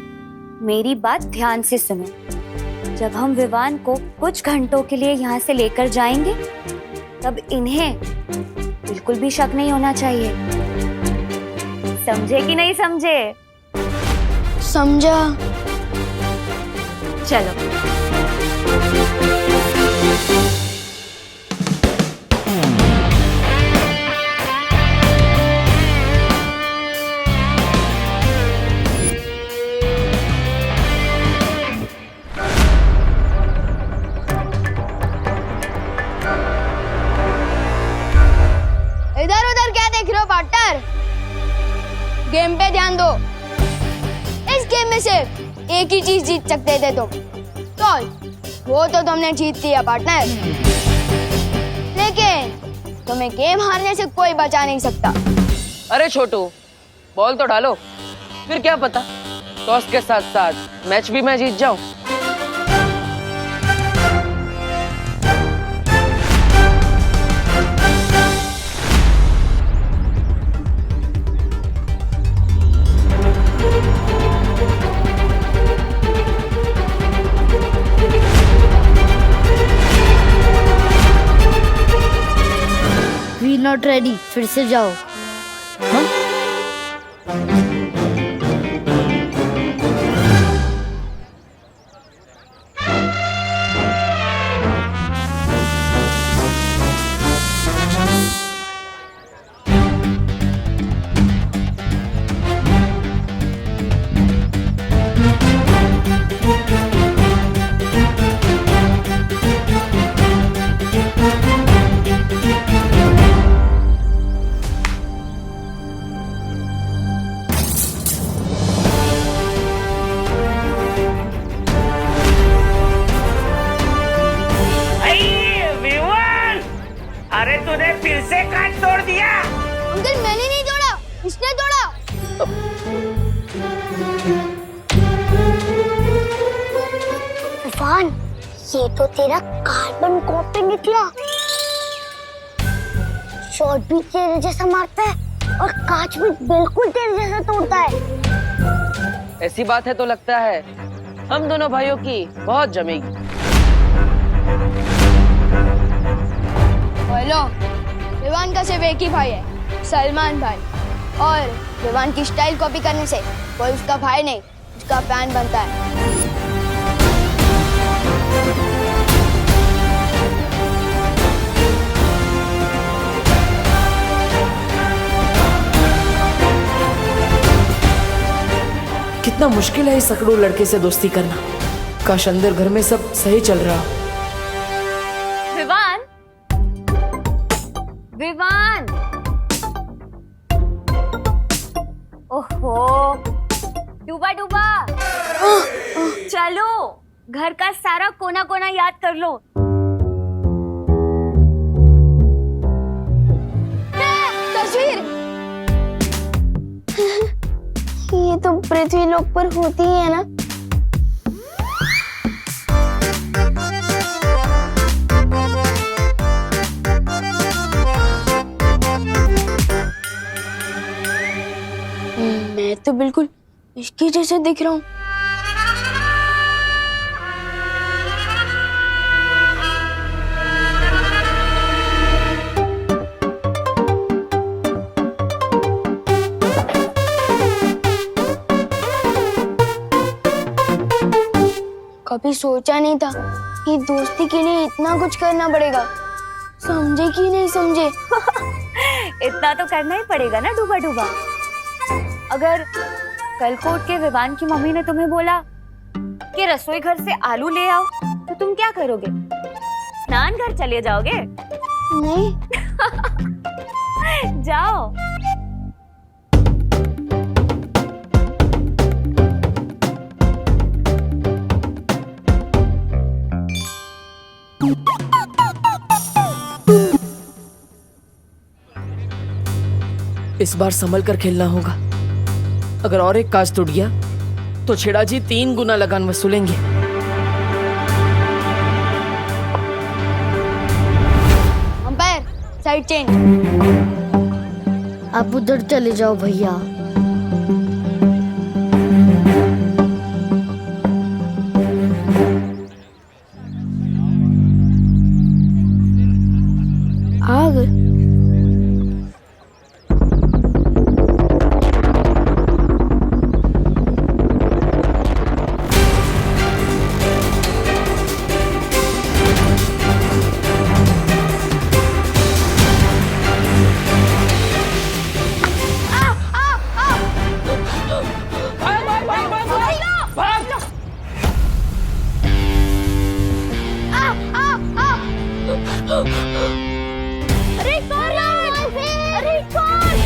मेरी बात ध्यान से सुनो। जब हम विवान को कुछ घंटों के लिए यहाँ से लेकर जाएंगे, तब इन्हें बिल्कुल भी शक नहीं होना चाहिए। समझे कि नहीं समझे? समझा। चलो। इधर उधर क्या देख रहे हो पार्टनर? गेम पे ध्यान दो। इस गेम में सिर्फ एक ही चीज जीत सकते थे तुम। तो वो तो तुमने जीत लिया पार्टनर, लेकिन तुम्हें गेम हारने से कोई बचा नहीं सकता। अरे छोटू, बॉल तो डालो, फिर क्या पता टॉस के साथ साथ मैच भी मैं जीत जाऊं। नॉट रेडी, फिर से जाओ। अरे तूने फिर से कांच तोड़ दिया। अंकल मैंने नहीं तोड़ा, इसने तोड़ा। तूफान, ये तो तेरा कार्बन कॉपी निकला। शॉट भी तेरे जैसा मारता है और कांच भी बिल्कुल तेरे जैसा तोड़ता है। ऐसी बात है तो लगता है हम दोनों भाइयों की बहुत जमेगी। हेलो, विवान का सिर्फ एक ही भाई है, सलमान भाई। और विवान की स्टाइल कॉपी करने से कोई उसका भाई नहीं, उसका फैन बनता है। कितना मुश्किल है इस अकड़ू लड़के से दोस्ती करना। काश अंदर घर में सब सही चल रहा। विवान, विवान, ओहो, डूबा डूबा, चलो घर का सारा कोना कोना याद कर लो। तस्वीर। ये तो पृथ्वी लोक पर होती ही है ना। मैं तो बिल्कुल इसकी जैसे दिख रहा हूँ। कभी सोचा नहीं था कि दोस्ती के लिए इतना कुछ करना पड़ेगा। समझे कि नहीं समझे? इतना तो करना ही पड़ेगा ना डूबा डूबा। अगर कल को उठ के विवान की मम्मी ने तुम्हें बोला कि रसोई घर से आलू ले आओ, तो तुम क्या करोगे? स्नान घर चले जाओगे? नहीं। जाओ। इस बार संभल कर खेलना होगा। अगर और एक काज टूट गया तो छेड़ा जी 3 गुना लगान वसूलेंगे। Umpire, side change. आप उधर चले जाओ भैया। आ गए। अरे कौन है? अरे कौन?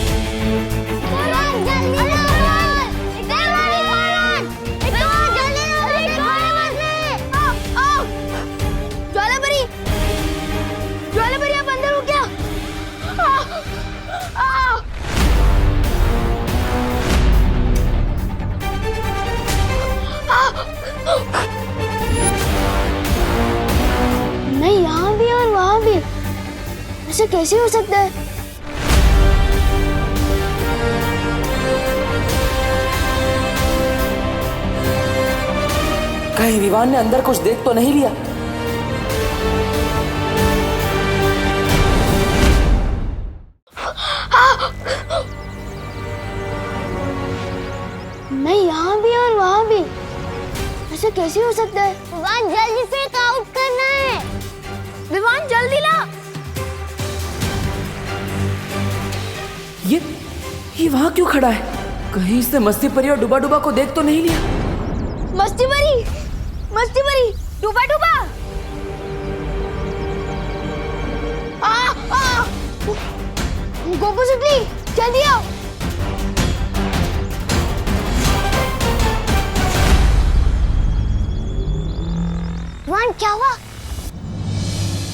जल्दी ज्वालापरी, ज्वालापरी आप अंदर हो क्या? नहीं, यहाँ भी और वहाँ भी। ऐसे कैसे हो सकता है? कहीं विवान ने अंदर कुछ देख तो नहीं लिया? नहीं, यहाँ भी और वहाँ भी। ऐसे कैसे हो सकता है? विवान जल्दी से आउट करना है। विवान जल्दी ला। ये वहाँ क्यों खड़ा है? कहीं इसने मस्ती परी और डूबा डूबा को देख तो नहीं लिया? मस्ती परी, मस्ती परी, डूबा डूबा। गोपू शुक्ली, जल्दी आओ। विवान क्या हुआ?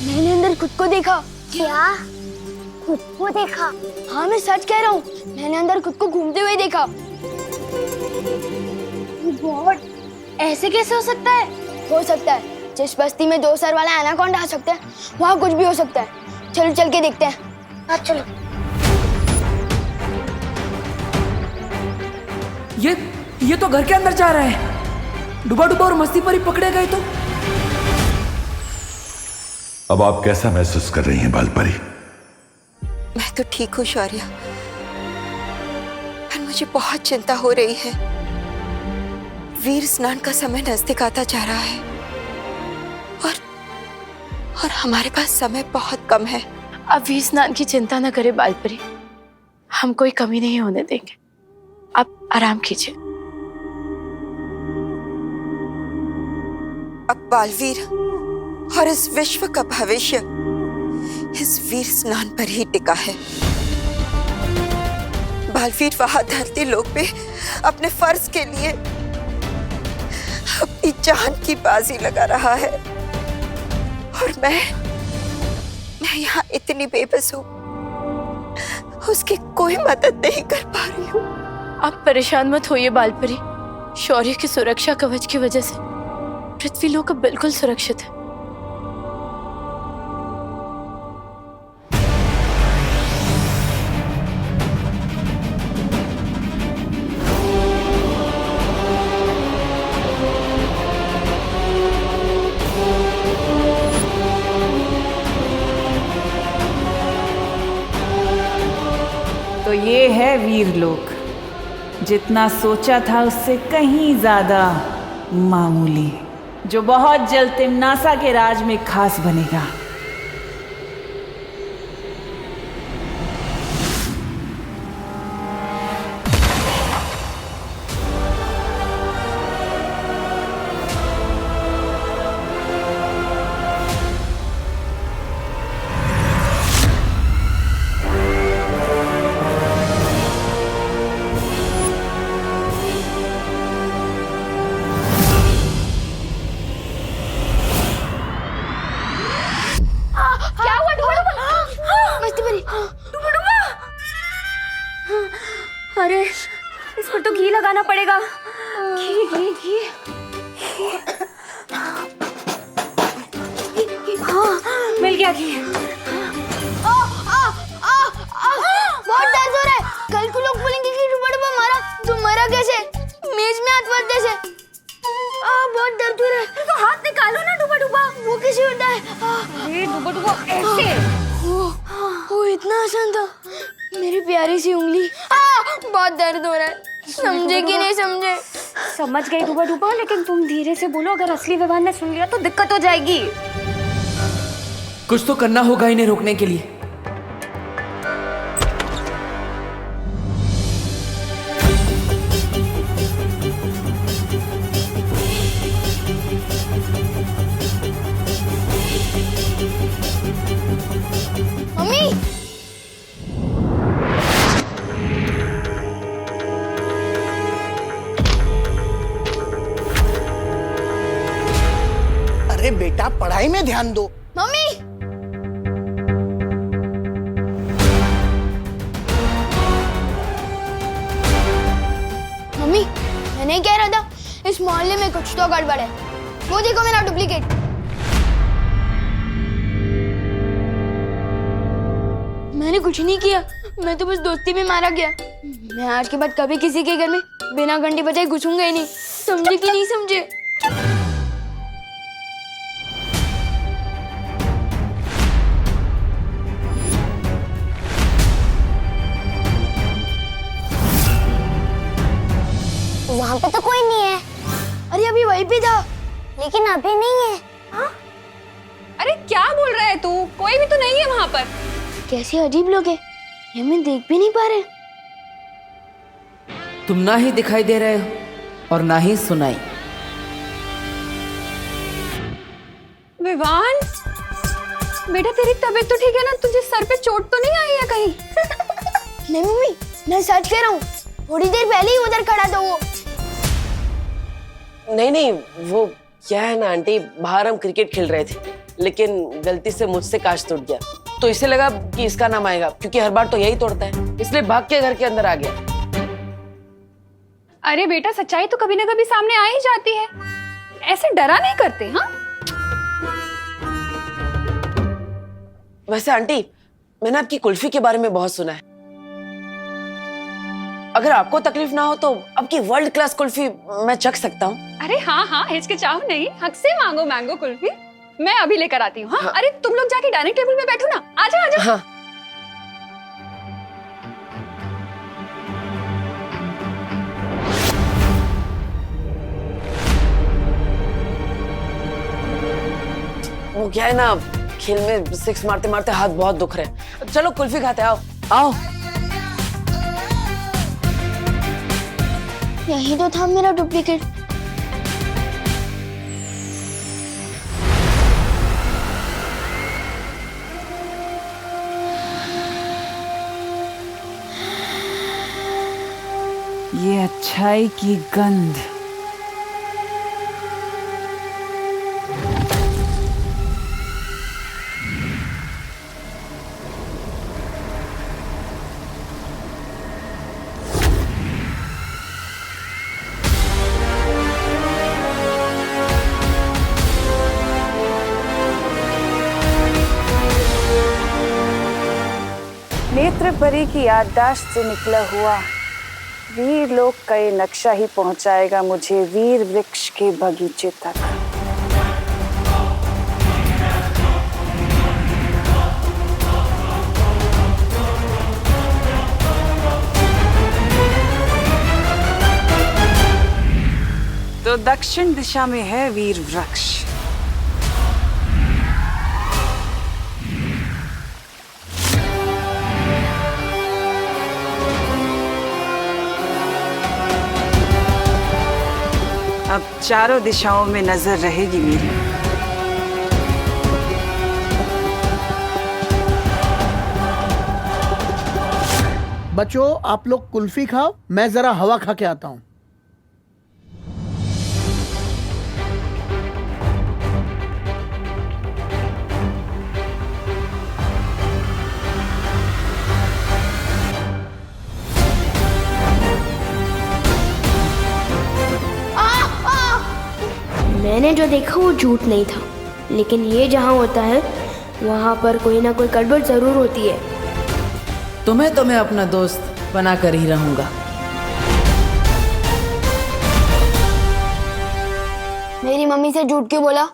मैंने अंदर खुद को देखा। क्या? खुद को देखा? हाँ, मैं सच कह रहा हूँ। मैंने अंदर खुद को घूमते हुए देखा। गॉड, ऐसे कैसे हो सकता है? हो सकता है। जिस बस्ती में 2 सर वाला एनाकोंडा आ सकता है, वहाँ कुछ भी हो सकता है। चलो चल के देखते हैं। हाँ चलो। ये तो घर के अंदर जा रहा है। डूबा डूबा और मस्ती परी पकड़े गए तो? अब आप कैसा महसूस कर रही हैं बालपरी? मैं तो ठीक हूँ शौर्य, पर मुझे बहुत चिंता हो रही है। वीर स्नान का समय नजदीक आता जा रहा है और हमारे पास समय बहुत कम है। अब वीर स्नान की चिंता न करे बालपरी, हम कोई कमी नहीं होने देंगे। आप आराम कीजिए। अब बालवीर और इस विश्व का भविष्य इस वीर स्नान पर ही टिका है। बालवीर वहां धरती लोक पे अपने फर्ज के लिए अपनी जान की बाजी लगा रहा है और मैं यहाँ इतनी बेबस हूँ, उसकी कोई मदद नहीं कर पा रही हूँ। आप परेशान मत होइए बालपरी। शौर्य की सुरक्षा कवच की वजह से पृथ्वी लोक अब बिल्कुल सुरक्षित है। ये है वीरलोक। जितना सोचा था उससे कहीं ज्यादा मामूली, जो बहुत जल्द तिमनासा के राज में खास बनेगा। अरे इस पर तो घी लगाना पड़ेगा। घी घी घी। हाँ, मिल गया घी। बहुत दर्द हो रहा है। कल को लोग बोलेंगे कि डुबा मारा, तो मरा कैसे? मेज में हाथ फंस जैसे। बहुत दर्द हो रहा है। तो हाथ निकालो ना डुबा। वो कैसे होता है? ये डुबा ऐसे। वो इतना आसान था। मेरी प्यारी सी उंगली। बहुत दर्द हो रहा है। समझे कि नहीं समझे? समझ गई डुबा, लेकिन तुम धीरे से बोलो, अगर असली विवान ने सुन लिया तो दिक्कत हो जाएगी। कुछ तो करना होगा इन्हें रोकने के लिए। मम्मी, अरे बेटा, पढ़ाई में ध्यान दो। मम्मी, मम्मी, मैं नहीं कह रहा था इस मोहल्ले में कुछ तो गड़बड़ है। वो देखो मेरा डुप्लीकेट। मैंने कुछ नहीं किया, मैं तो बस दोस्ती में मारा गया। मैं आज के बाद कभी किसी के घर में बिना घंटी बजाए घुसूंगा ही नहीं। समझे कि नहीं समझे? वहाँ पे तो कोई नहीं है। अरे अभी वहीं पे था। लेकिन अभी नहीं है। हाँ? अरे क्या बोल रहा है तू? कोई भी तो नहीं है वहाँ पर। कैसे अजीब लोग हैं, ये मैं देख भी नहीं पा रहे। तुम ना ही दिखाई दे रहे हो और ना ही सुनाई। विवान, बेटा तेरी तबीयत तो ठीक है ना? तुझे सर पे चोट तो नहीं आई है कहीं? नहीं मम्मी, मैं सच कह रहा हूँ। थोड़ी देर पहले ही उधर खड़ा था वो। नहीं, वो क्या है ना आंटी, बाहर हम क्रिकेट खेल रहे थे, लेकिन गलती से मुझसे कांच टूट गया, तो इसे लगा कि इसका नाम आएगा, क्योंकि हर बार तो यही तोड़ता है, इसलिए भाग के घर के अंदर आ गया। अरे बेटा, सच्चाई तो कभी ना कभी सामने आ ही जाती है। ऐसे डरा नहीं करते। हाँ, वैसे आंटी, मैंने आपकी कुल्फी के बारे में बहुत सुना है। अगर आपको तकलीफ ना हो तो आपकी वर्ल्ड क्लास कुल्फी मैं चख सकता हूँ। अरे हाँ, हिचकिचाओ नहीं, हक से मांगो मैंगो कुल्फी। मैं अभी लेकर आती हूँ। हाँ? अरे तुम लोग जाके डाइनिंग टेबल पे बैठो ना। आजा। हाँ। वो क्या है ना, खेल में सिक्स मारते मारते हाथ बहुत दुख रहे। चलो कुल्फी खाते, आओ। यही तो था मेरा डुप्लीकेट। ये अच्छाई की गंध। नेत्र परी की याददाश्त से निकला हुआ वीर लोक का ये नक्शा ही पहुंचाएगा मुझे वीर वृक्ष के बगीचे तक। तो दक्षिण दिशा में है वीर वृक्ष। अब चारों दिशाओं में नजर रहेगी मेरी। बच्चों, आप लोग कुल्फी खाओ, मैं जरा हवा खा के आता हूँ। मैंने जो देखा वो झूठ नहीं था, लेकिन ये जहाँ होता है वहाँ पर कोई ना कोई गड़बड़ जरूर होती है। तुम्हें तो मैं अपना दोस्त बना कर ही रहूंगा। मेरी मम्मी से झूठ क्यों बोला?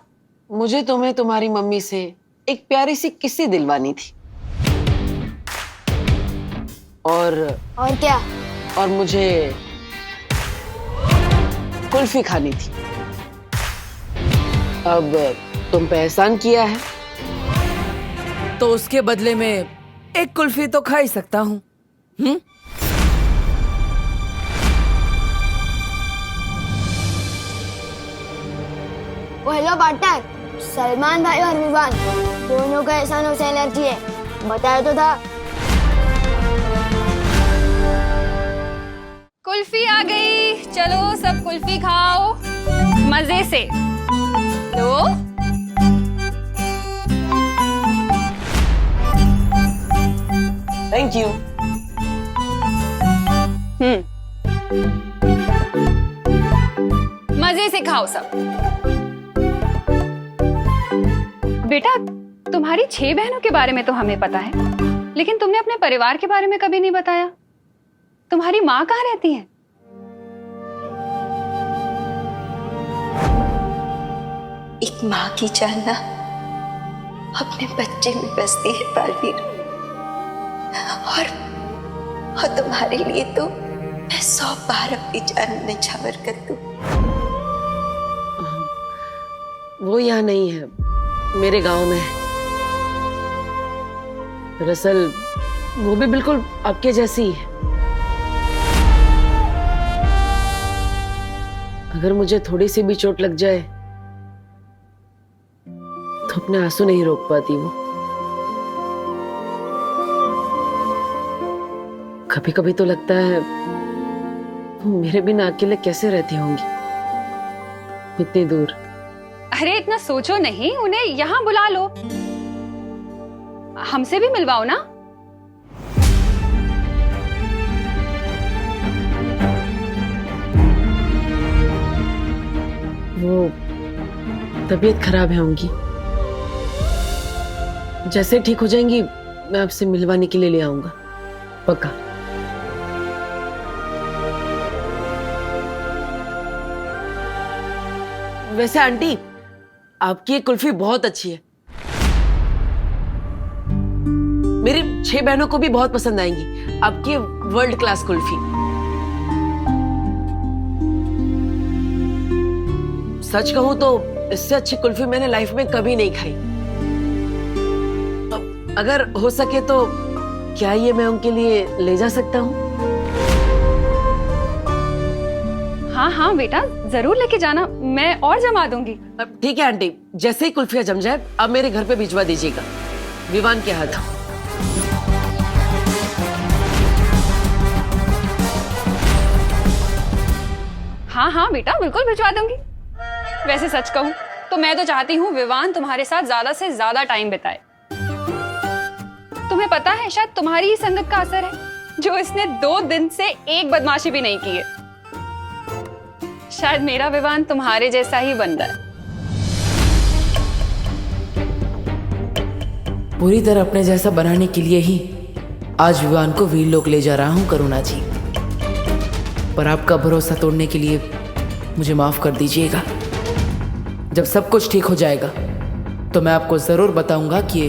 मुझे तुम्हें तुम्हारी मम्मी से एक प्यारी सी किस्सी दिलवानी थी। और क्या? और मुझे कुल्फी खानी थी। अब तुम पे एहसान किया है तो उसके बदले में एक कुल्फी तो खा ही सकता हूँ। हेलो पार्टनर, सलमान भाई और विवान दोनों का एहसानों से एलर्जी है, बताया तो था। कुल्फी आ गई, चलो सब कुल्फी खाओ मजे से। लो थैंक यू। मजे से खाओ सब। बेटा, तुम्हारी 6 बहनों के बारे में तो हमें पता है, लेकिन तुमने अपने परिवार के बारे में कभी नहीं बताया। तुम्हारी माँ कहाँ रहती है? एक माँ की जान ना अपने बच्चे में बसती है बालवीर, और तुम्हारे लिए तो मैं 100 बार अपनी जान निछावर कर दूं। वो यहाँ नहीं है, मेरे गांव में है। दरअसल वो भी बिल्कुल आपके जैसी ही है। अगर मुझे थोड़ी सी भी चोट लग जाए तो अपने आंसू नहीं रोक पाती वो। कभी कभी तो लगता है वो मेरे बिना अकेले कैसे रहती होंगी इतनी दूर। अरे इतना सोचो नहीं, उन्हें यहाँ बुला लो, हमसे भी मिलवाओ ना। वो तबीयत खराब है उनकी, जैसे ठीक हो जाएंगी मैं आपसे मिलवाने के लिए ले आऊंगा, पक्का। वैसे आंटी, आपकी ये कुल्फी बहुत अच्छी है, मेरी 6 बहनों को भी बहुत पसंद आएंगी आपकी वर्ल्ड क्लास कुल्फी। सच कहूं तो इससे अच्छी कुल्फी मैंने लाइफ में कभी नहीं खाई। अगर हो सके तो क्या ये मैं उनके लिए ले जा सकता हूँ? हाँ हाँ बेटा, जरूर लेके जाना, मैं और जमा दूंगी। ठीक है आंटी, जैसे ही कुल्फियां जम जाए अब मेरे घर पे भिजवा दीजिएगा विवान के हाथ। हाँ हाँ बेटा, बिल्कुल भिजवा दूंगी। वैसे सच कहूं तो मैं तो चाहती हूँ विवान तुम्हारे साथ ज्यादा से ज्यादा टाइम बिताए। तुम्हें पता है, शायद तुम्हारी ही संगत का असर है जो इसने 2 दिन से एक बदमाशी भी नहीं की है। शायद मेरा विवान तुम्हारे जैसा ही बन रहा है। पूरी तरह अपने जैसा बनाने के लिए ही आज विवान को वीरलोक ले जा रहा हूं करुणा जी, पर आपका भरोसा तोड़ने के लिए मुझे माफ कर दीजिएगा। जब सब कुछ ठीक हो जाएगा तो मैं आपको जरूर बताऊंगा कि ये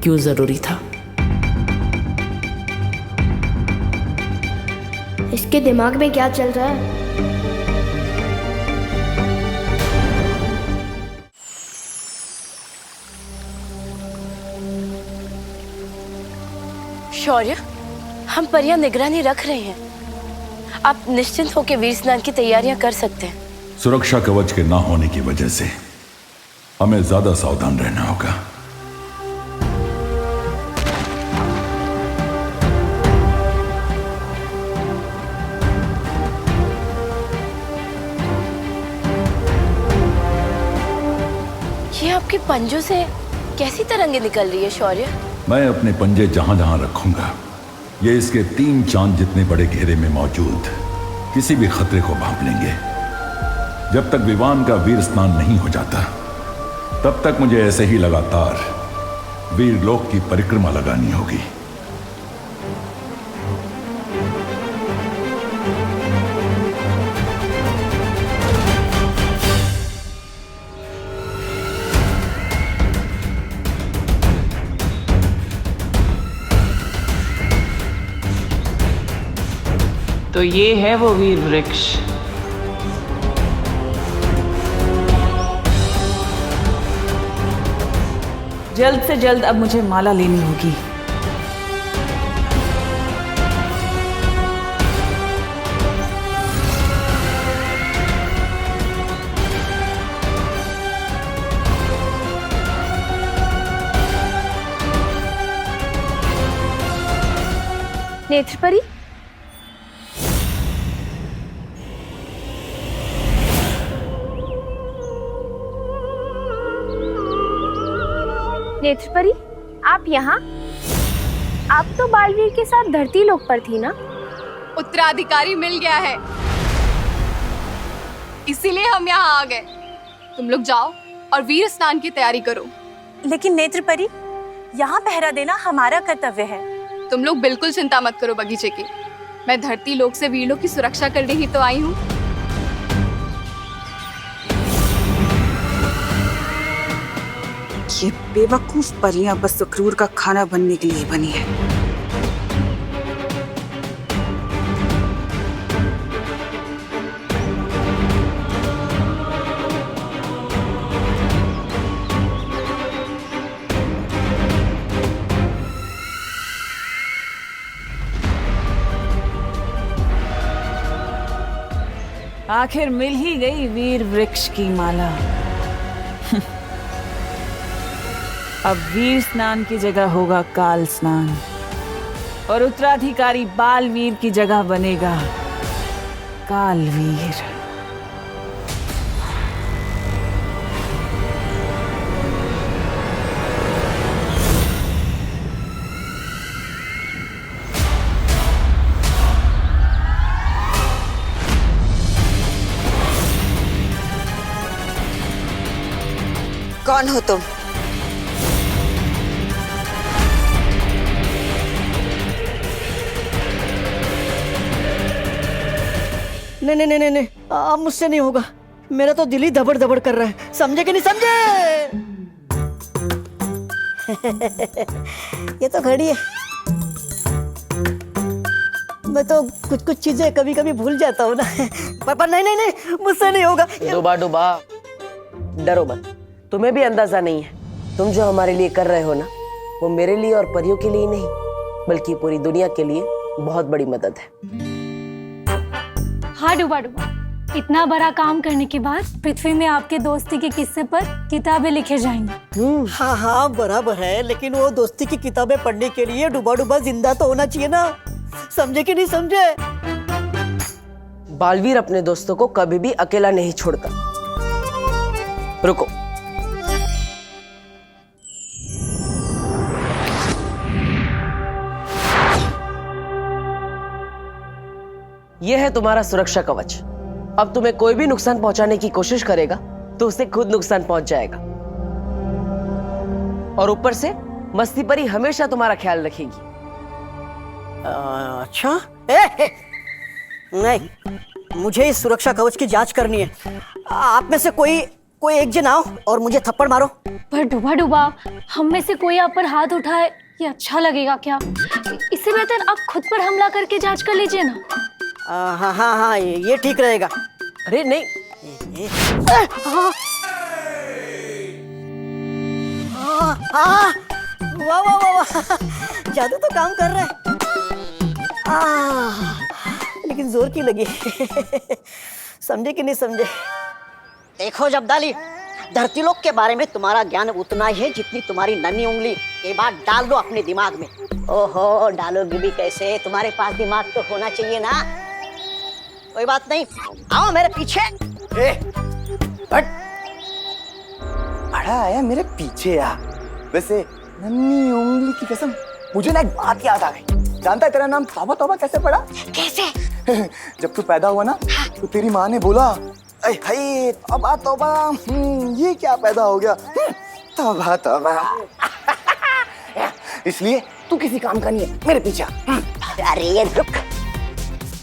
क्यों जरूरी था। इसके दिमाग में क्या चल रहा है? शौर्य, हम परियां निगरानी रख रहे हैं। आप निश्चिंत होकर वीर स्नान की तैयारियां कर सकते हैं। सुरक्षा कवच के ना होने की वजह से हमें ज्यादा सावधान रहना होगा। ये आपके पंजों से कैसी तरंगे निकल रही है शौर्य? मैं अपने पंजे जहां जहां रखूंगा, ये इसके 3 चांद जितने बड़े घेरे में मौजूद किसी भी खतरे को भांप लेंगे। जब तक विवान का वीर स्नान नहीं हो जाता, तब तक मुझे ऐसे ही लगातार वीर लोक की परिक्रमा लगानी होगी। तो ये है वो वीर वृक्ष। जल्द से जल्द अब मुझे माला लेनी होगी। नेत्रपरी, नेत्रपरी, आप यहाँ? आप तो बालवीर के साथ धरती लोक पर थी ना? उत्तराधिकारी मिल गया है, इसीलिए हम यहाँ आ गए। तुम लोग जाओ और वीर स्नान की तैयारी करो। लेकिन नेत्रपरी, यहाँ पहरा देना हमारा कर्तव्य है। तुम लोग बिल्कुल चिंता मत करो बगीचे की। मैं धरती लोक से वीर लोक की सुरक्षा करने ही तो आई हूँ। ये बेवकूफ परियां बस सुक्रूर का खाना बनने के लिए बनी है। आखिर मिल ही गई वीर वृक्ष की माला। अब वीर स्नान की जगह होगा काल स्नान और उत्तराधिकारी बालवीर की जगह बनेगा कालवीर। कौन हो तुम? नहीं नहीं नहीं नहीं, अब मुझसे नहीं होगा। मेरा तो दिल ही धबड़ धबड़ कर रहा है। समझे कि नहीं समझे? ये तो घड़ी है। मैं तो कुछ कुछ चीजें कभी कभी भूल जाता हूँ ना। पर नहीं नहीं नहीं, मुझसे नहीं होगा। डुबा डुबा, डरो मत। तुम्हें भी अंदाजा नहीं है, तुम जो हमारे लिए कर रहे हो ना, वो मेरे लिए और परियों के लिए नहीं, बल्कि पूरी दुनिया के लिए बहुत बड़ी मदद है। हाँ डुबा डुबा, इतना बड़ा काम करने के बाद पृथ्वी में आपके दोस्ती के किस्से पर किताबें लिखे जाएंगी। हाँ हाँ बराबर है, लेकिन वो दोस्ती की किताबें पढ़ने के लिए डुबा डुबा जिंदा तो होना चाहिए ना। समझे कि नहीं समझे? बालवीर अपने दोस्तों को कभी भी अकेला नहीं छोड़ता। रुको, यह है तुम्हारा सुरक्षा कवच। अब तुम्हें कोई भी नुकसान पहुंचाने की कोशिश करेगा तो उसे खुद नुकसान पहुंच जाएगा। और ऊपर से मस्ती परी हमेशा तुम्हारा ख्याल रखेगी। अच्छा, नहीं, मुझे इस सुरक्षा कवच की जांच करनी है। आप में से कोई एक जन आओ और मुझे थप्पड़ मारो। पर डुबा डुबा, हम में से कोई आप पर हाथ उठाए, ये अच्छा लगेगा क्या? इससे बेहतर आप खुद पर हमला करके जांच कर लीजिए ना। हाँ हाँ हाँ, ये ठीक रहेगा। अरे नहीं, वाह वाह वाह वाह, जादू तो काम कर रहा है। लेकिन जोर की लगी। समझे कि नहीं समझे? देखो जब्दाली, धरती लोक के बारे में तुम्हारा ज्ञान उतना ही है जितनी तुम्हारी नन्ही उंगली। ये बात डाल दो अपने दिमाग में। ओहो, डालोगी भी कैसे? तुम्हारे पास दिमाग तो होना चाहिए ना। कोई बात नहीं, आओ मेरे पीछे। बड़ा आया मेरे पीछे आ। वैसे नन्ही उंगली की कसम, मुझे ना एक बात याद आ गई। जानता है तेरा नाम तौबा तौबा कैसे पड़ा? कैसे? जब तू पैदा हुआ ना तो तेरी माँ ने बोला, अरे भाई तौबा तौबा, ये क्या पैदा हो गया? तौबा तौबा। इसलिए तू किसी काम का नहीं है, मेरे पीछे आ। अरे रुक,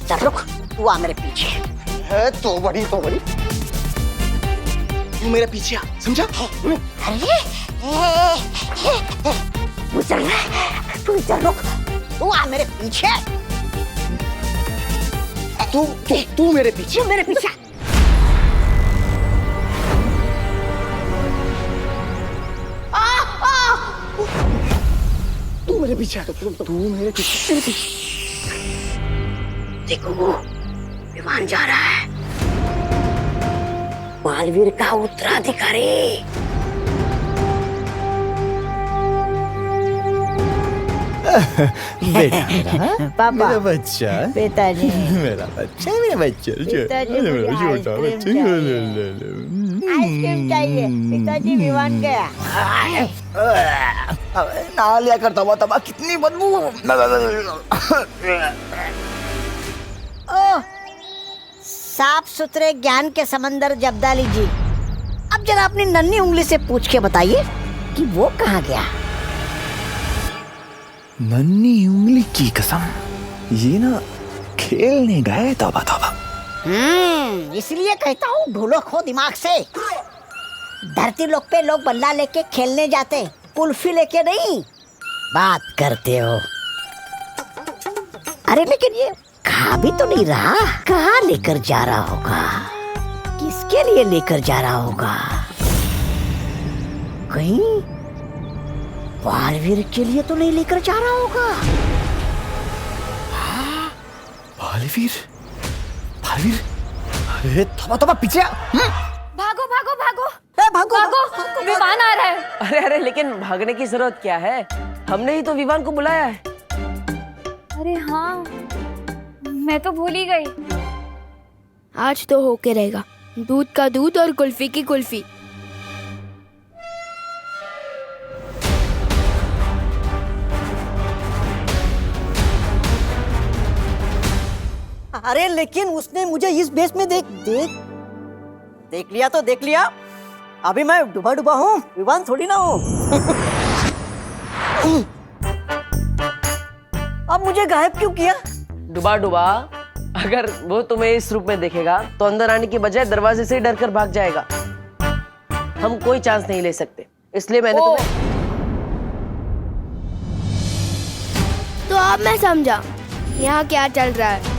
चल रुक, तू आ मेरे पीछे। है तो बड़ी तू मेरे पीछे आ, समझा? अरे तू चल रुक, तू आ मेरे पीछे। तू मेरे पीछे। तू मेरे पीछे। तू मेरे पीछे। देखो, विमान जा रहा है, बालवीर का उत्तराधिकारी। बेटा पापा, मेरा बच्चा, पिताजी, मेरा बच्चा, मेरा बच्चा, पिताजी, मुझे आइसक्रीम चाहिए। पिताजी विमान गया। ना लिया कर तौबा तौबा, कितनी बदबू। ओह, साफ सुथरे ज्ञान के समंदर जब्दाली जी, अब जरा अपनी नन्ही उंगली से पूछ के बताइए कि वो कहाँ गया। नन्ही उंगली की कसम, ये ना खेलने गए तौबा तौबा। इसलिए कहता हूँ ढूलो खो दिमाग से। धरती लोक पे लोग बल्ला लेके खेलने जाते, कुल्फी लेके नहीं। बात करते हो। अरे लेकिन ये खा भी तो नहीं रहा, कहाँ लेकर जा रहा होगा? किसके लिए लेकर जा रहा होगा? कहीं बालवीर के लिए तो नहीं लेकर जा रहा होगा? बालवीर, बालवीर, अरे तौबा तौबा पीछे आ। भागो भागो भागो, भागो भागो, विमान आ रहा है। अरे लेकिन भागने की जरूरत क्या है? हमने ही तो विमान को बुलाया है। अरे हाँ, मैं तो भूल ही गई। आज तो होके रहेगा, दूध का दूध और कुल्फी की कुल्फी। अरे लेकिन उसने मुझे इस बेस में देख लिया तो देख लिया। अभी मैं डूबा डूबा हूँ, विमान थोड़ी ना हूँ। अब मुझे गायब क्यों किया? डुबा डुबा, अगर वो तुम्हें इस रूप में देखेगा तो अंदर आने की बजाय दरवाजे से ही डर कर भाग जाएगा। हम कोई चांस नहीं ले सकते, इसलिए मैंने तुम्हें। तो अब मैं समझा यहाँ क्या चल रहा है।